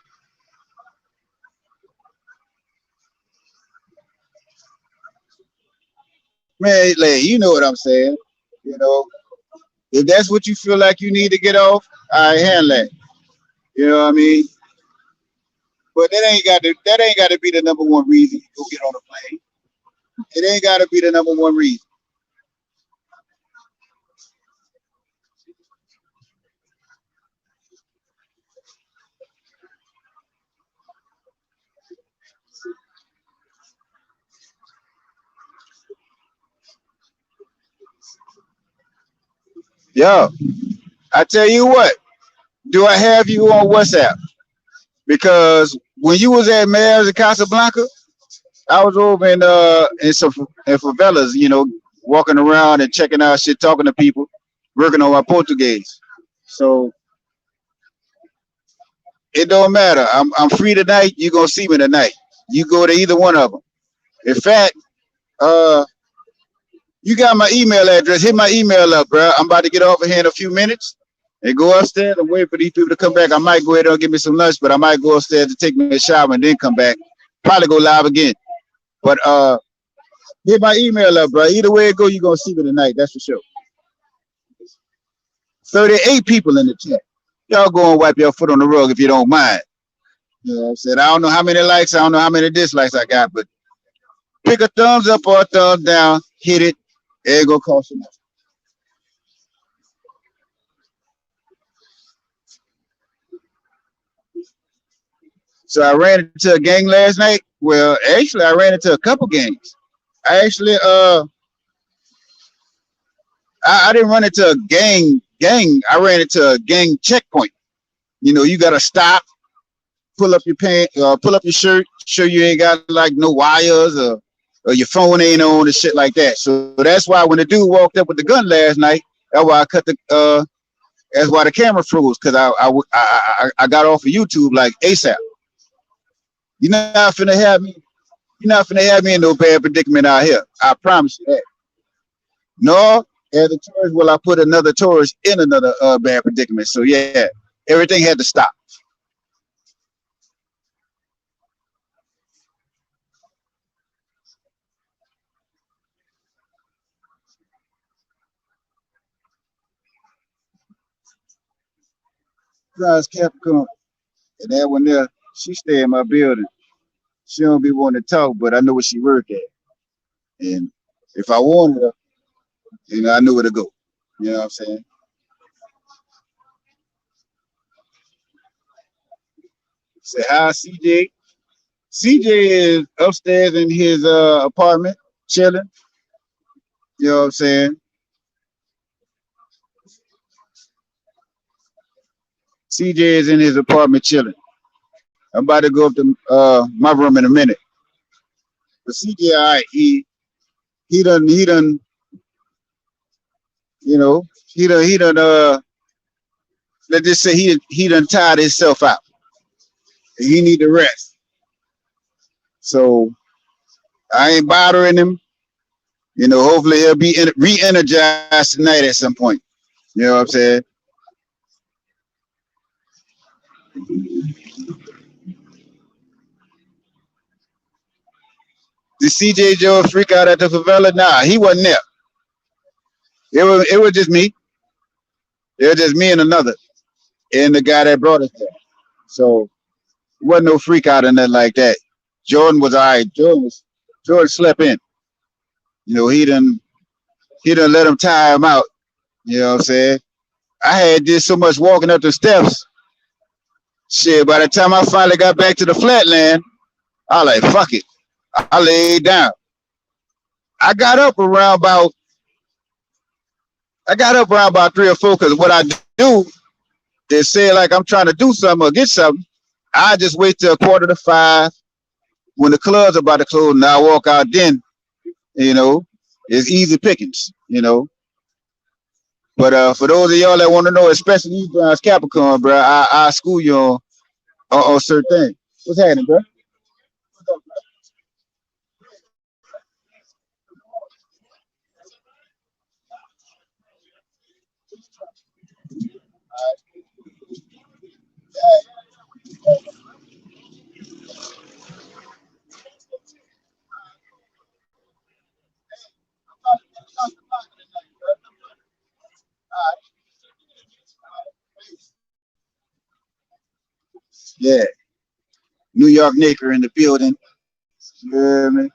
Man, like, you know what I'm saying? You know, if that's what you feel like you need to get off, I handle that. You know what I mean? But that ain't got to be the number one reason you go get on a plane. It ain't got to be the number one reason. Yo, I tell you what, do I have you on WhatsApp? Because when you was at Mayors in Casablanca, I was over in some in favelas, walking around and checking out shit, talking to people, working on my Portuguese. So it don't matter. I'm free tonight. You gonna see me tonight. You go to either one of them. In fact, uh, you got my email address. Hit my email up, bro. I'm about to get off of here in a few minutes and go upstairs and wait for these people to come back. I might go ahead and give me some lunch, but I might go upstairs to take me a shower and then come back. Probably go live again. But hit my email up, bro. Either way it go, you gonna see me tonight. That's for sure. 38 people in the chat. Y'all go and wipe your foot on the rug if you don't mind. You know what I'm saying? I don't know how many likes, I don't know how many dislikes I got, but pick a thumbs up or a thumbs down, hit it. It ain't gonna cost you nothing. So I ran into a gang last night. Well, actually, I ran into a couple gangs. I actually, I didn't run into a gang. I ran into a gang checkpoint. You gotta stop, pull up your pants, pull up your shirt, show you ain't got like no wires or your phone ain't on and shit like that. So that's why when the dude walked up with the gun last night, that's why I cut the that's why the camera froze because I got off of YouTube like ASAP. You're not finna have me. You're not finna have me in no bad predicament out here. I promise you that. Nor as a tourist will I put another tourist in another bad predicament. So yeah, everything had to stop. Guys, Capricorn, and that one there, she stay in my building. She don't be wanting to talk, but I know where she work at. And if I wanted her, I knew where to go. You know what I'm saying? Say hi, CJ. CJ is upstairs in his apartment, chilling. You know what I'm saying? CJ is in his apartment chilling. I'm about to go up to my room in a minute. But CJ, all right, he done, he done let's just say he done tired himself out. He need to rest. So I ain't bothering him. Hopefully he'll be re-energized tonight at some point. You know what I'm saying? Did CJ Joe freak out at the favela? Nah, he wasn't there. It was just me. It was just me and another, and the guy that brought us there. So it wasn't no freak out or nothing like that. Jordan was all right. Jordan slept in. He done let him tire him out. You know what I'm saying? I had did so much walking up the steps. Shit, by the time I finally got back to the flatland, I was like, fuck it. I laid down. I got up around about I got up around about 3 or 4 because what I do is say like I'm trying to do something or get something. I just wait till 4:45 when the club's about to close and I walk out then, you know, it's easy pickings. But for those of y'all that want to know, especially you guys Capricorn, bro, I school you on certain things. What's happening, bro? Yeah, New York Knicker in the building. Yeah, man.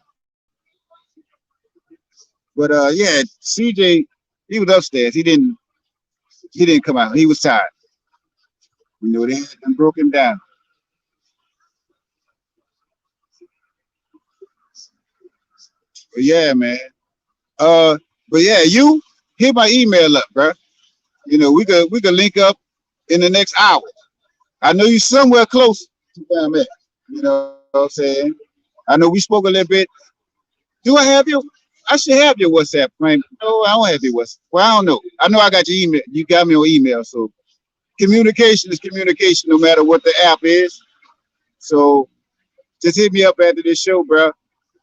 But yeah, CJ, he was upstairs. He didn't come out. He was tired. They had broke him down. But yeah, man. Uh, but yeah, you hit my email up, bro. We could link up in the next hour. I know you somewhere close to where I'm at. You know what I'm saying? I know we spoke a little bit. Do I have your? I should have your WhatsApp, man. No, I don't have your WhatsApp. Well, I don't know. I know I got your email. You got me on email, so communication is communication, no matter what the app is. So just hit me up after this show, bro,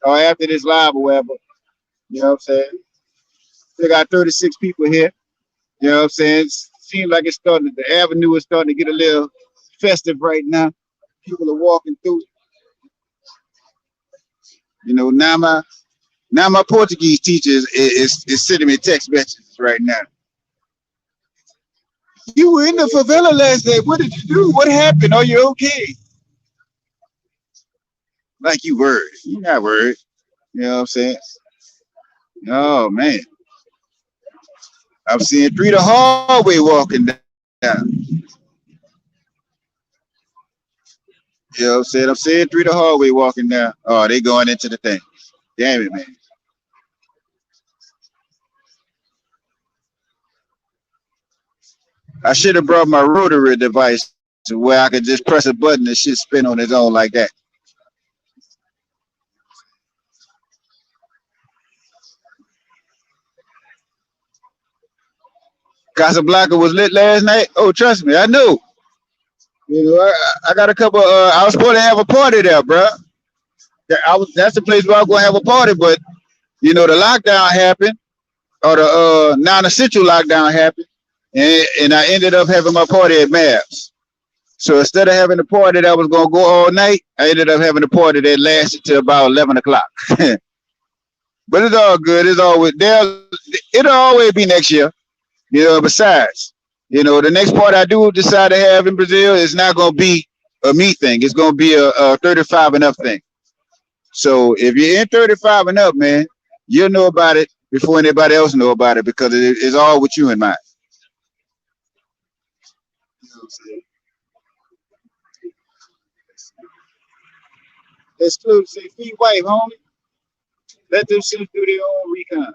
or after this live or whatever. You know what I'm saying? They got 36 people here. You know what I'm saying? Seems like it's starting. The avenue is starting to get a little festive right now. People are walking through. Now my Portuguese teacher is sending me text messages right now. You were in the favela last day. What did you do? What happened? Are you okay? Like you worried. You're not worried. You know what I'm saying? Oh man. I'm seeing three the hallway walking down. You know what I'm saying? I'm seeing three the hallway walking down. Oh, they going into the thing. Damn it, man. I should have brought my rotary device to where I could just press a button and shit spin on its own like that. Casablanca was lit last night. Oh, trust me, I know. I got a couple. I was supposed to have a party there, bro. That's the place where I was gonna have a party, but the lockdown happened, or the non-essential lockdown happened, and I ended up having my party at Mavs. So instead of having a party that was gonna go all night, I ended up having a party that lasted till about 11 o'clock. But it's all good. It'll always be next year. Besides, the next party I do decide to have in Brazil is not gonna be a me thing. It's gonna be a 35 and up thing. So if you're in 35 and up, man, you'll know about it before anybody else know about it because it's all with you in mind. You know what I'm saying? Exclude say feed wife, homie. Let them sit through their own recon.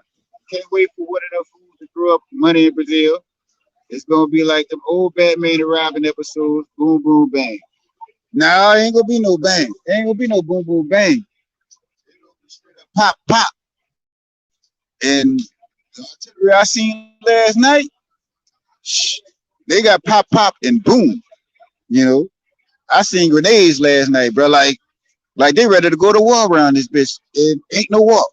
Can't wait for one of them fools to grow up money in Brazil. It's gonna be like them old Batman and Robin episodes, boom boom bang. Nah, ain't gonna be no bang. Ain't gonna be no boom boom bang. Pop pop. And the artillery I seen last night, they got pop pop and boom. You know, I seen grenades last night, bro. Like they ready to go to war around this bitch. It ain't no war.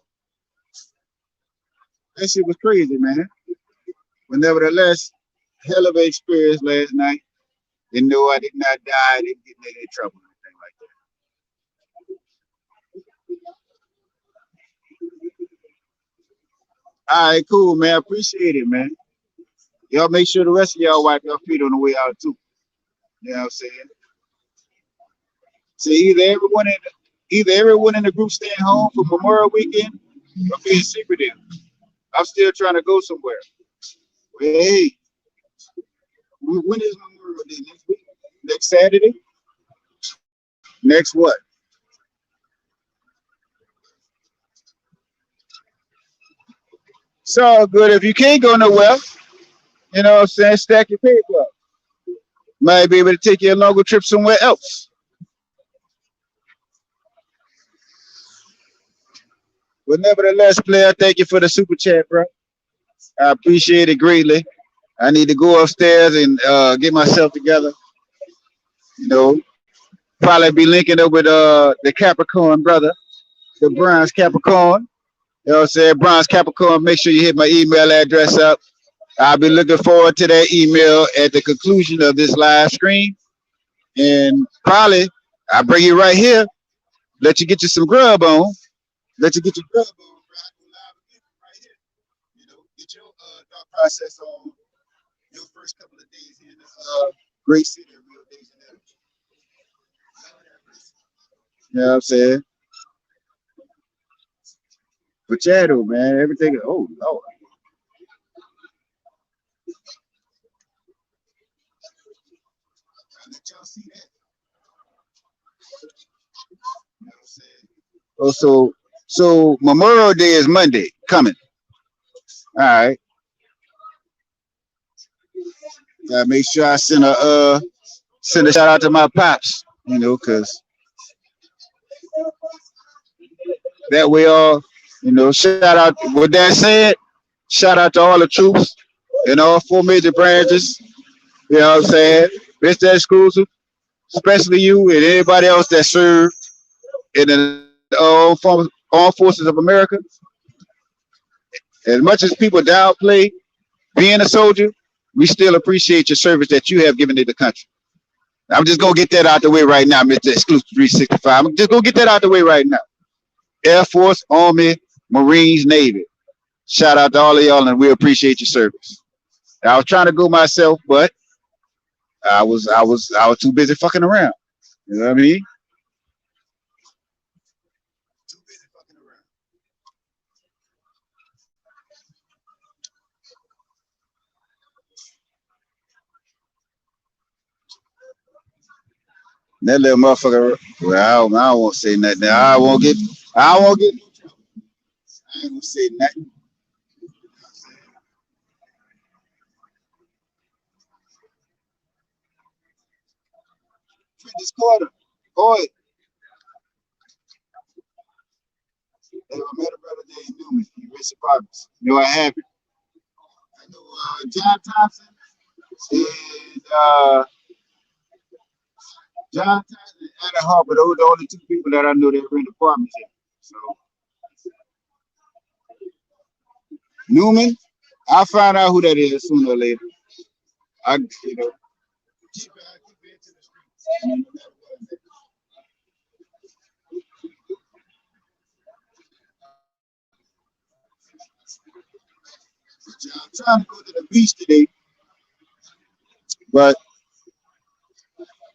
That shit was crazy, man. But nevertheless, hell of an experience last night. And no, I did not die. I didn't get in any trouble or anything like that. All right, cool, man. Appreciate it, man. Y'all make sure the rest of y'all wipe your feet on the way out too. You know what I'm saying? So either everyone in the group staying home for Memorial Weekend or being secretive. I'm still trying to go somewhere. Hey, when is Memorial Day? Next week? Next Saturday? Next what? It's all good. If you can't go nowhere, you know what I'm saying, stack your paper up. Might be able to take you a longer trip somewhere else. But nevertheless, player, thank you for the super chat, bro. I appreciate it greatly. I need to go upstairs and get myself together. You know, probably be linking up with the Capricorn brother, the Bronze Capricorn. You know what I'm saying? Bronze Capricorn, make sure you hit my email address up. I'll be looking forward to that email at the conclusion of this live stream. And probably I'll bring you right here, let you get you some grub on. Let you get your grub on, bro. I go live again right here. Get your thought process on your first couple of days in the great city of Rio de Janeiro. You know what I'm saying? But yeah, though, man, everything. Oh Lord, I let y'all see that. You know what I'm saying? Oh, so Memorial Day is Monday coming. All right. Gotta make sure I send a shout out to my pops, cause that way shout out. With that said, shout out to all the troops in all four major branches. You know what I'm saying? Mr. Exclusive, especially you and anybody else that served in the armed forces of America. As much as people downplay being a soldier, we still appreciate your service that you have given to the country. I'm just gonna get that out the way right now, Mr. Exclusive 365. I'm just gonna get that out the way right now. Air Force, Army, Marines, Navy. Shout out to all of y'all, and we appreciate your service. I was trying to go myself, but I was too busy fucking around. You know what I mean? Too busy fucking around. That little motherfucker. Well, I won't say nothing. I won't get. I ain't gonna say nothing. This quarter, boy, I met a brother named Newman. He rich apartments. I have it. I know John Thompson and John Thompson and Anna Harper. Those are the only two people that I know that rent apartments here. So Newman, I'll find out who that is sooner or later. I, you know, keep it to the streets. I'm trying to go to the beach today, but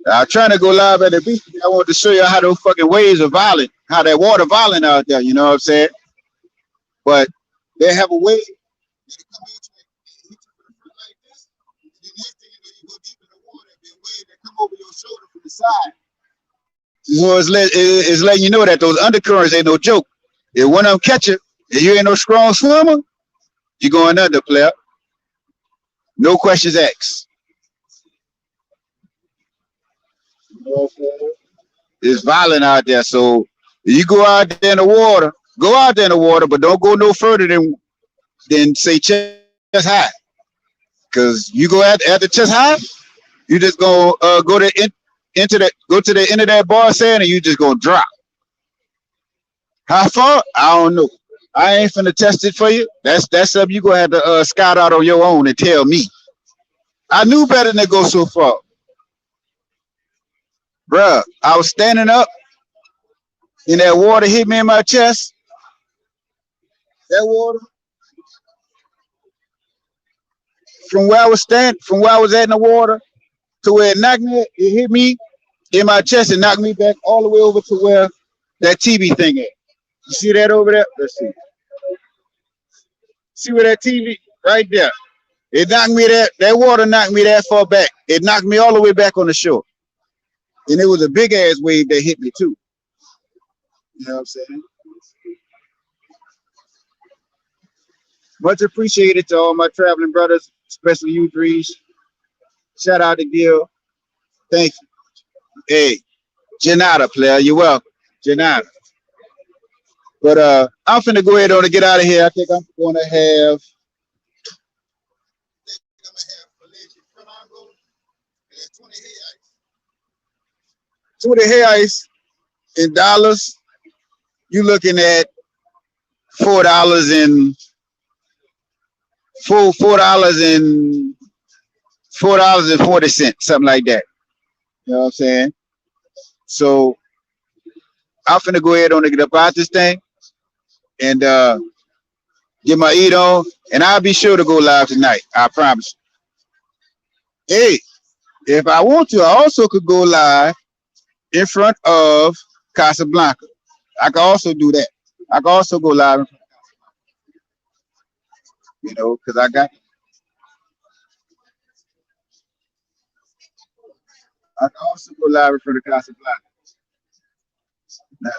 I'm trying to go live at the beach. I want to show you how those fucking waves are violent, how that water violent out there. You know what I'm saying? But they have a wave that come at you and hit you from the front like this. And then next thing you know, you go deep in the water, and a wave that come over your shoulder from the side. So it's letting you know that those undercurrents ain't no joke. If one of them catch you, and you ain't no strong swimmer, you're going under, player. No questions asked. It's violent out there. So you go out there in the water, but don't go no further than say chest high. Cause you go at the chest high, you just gonna go to the end of that bar sand and you just gonna drop. How far? I don't know. I ain't finna test it for you. That's something you gonna have to scout out on your own and tell me. I knew better than to go so far. Bruh, I was standing up and that water hit me in my chest. That water from where I was at in the water to where it hit me in my chest and knocked me back all the way over to where that TV thing at. You see that over there? Let's see. See where that TV right there? It knocked me that water knocked me that far back. It knocked me all the way back on the shore. And it was a big ass wave that hit me too. You know what I'm saying? Much appreciated to all my traveling brothers, especially you threes. Shout out to Gil. Thank you. Hey, Janata player, you're welcome. Janata. But I'm finna go ahead on and get out of here. I think I'm gonna have 20 hair ice in dollars. You looking at $4 and $4.40, something like that. You know what I'm saying? So I'm finna go ahead on and get up out this thing and get my eat on, and I'll be sure to go live tonight. I promise. Hey, if I want to, I also could go live in front of Casablanca. I can also do that. I can also go live, because I can also go live in front of Casablanca. Now,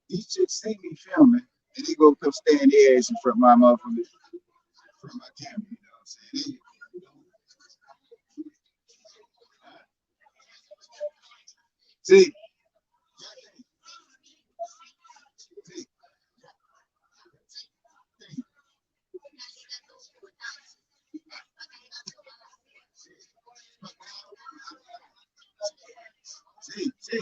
these chicks see me filming, and they go come stand their ass in front of my motherfuckers, in front of my camera. You know what I'm saying? See, see.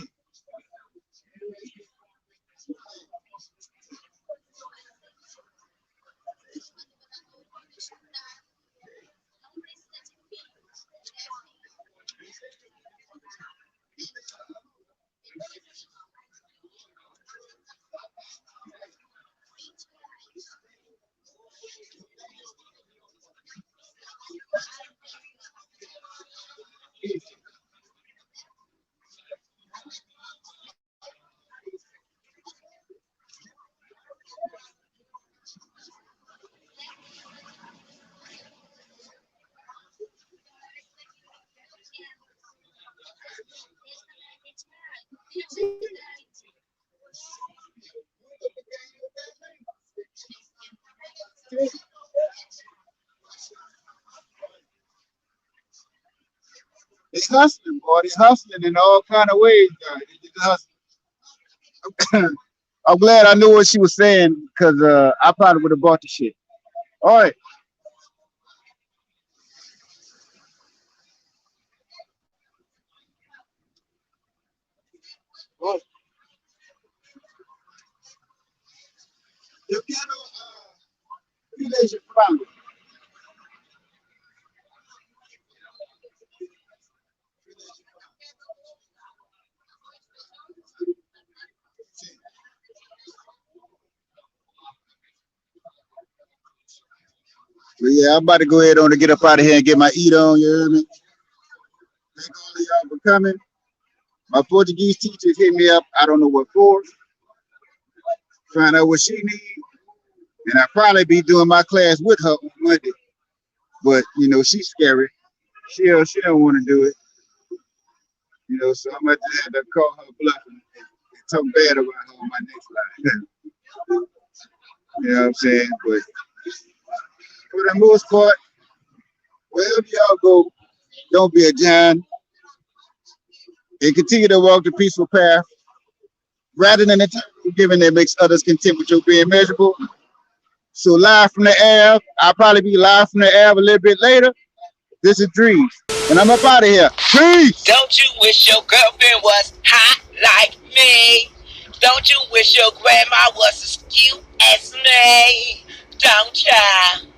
It's hustling, boy. It's hustling in all kind of ways, guys. I'm glad I knew what she was saying because I probably would have bought the shit. All right. Well, the piano relation founder. But yeah, I'm about to go ahead on and get up out of here and get my eat on. You hear me? Thank all of y'all for coming. My Portuguese teachers hit me up. I don't know what for. Find out what she needs, and I'll probably be doing my class with her on Monday. But you know, she's scary. She don't want to do it. You know, so I'm gonna have to call her bluff and talk bad about her on my next line. You know what I'm saying? But for the most part, wherever y'all go, don't be a giant and continue to walk the peaceful path rather than the terrible giving that makes others content with your being miserable. So live from the air, I'll probably be live from the air a little bit later. This is Drees, and I'm up out of here. Peace! Don't you wish your girlfriend was hot like me? Don't you wish your grandma was as cute as me? Don't ya?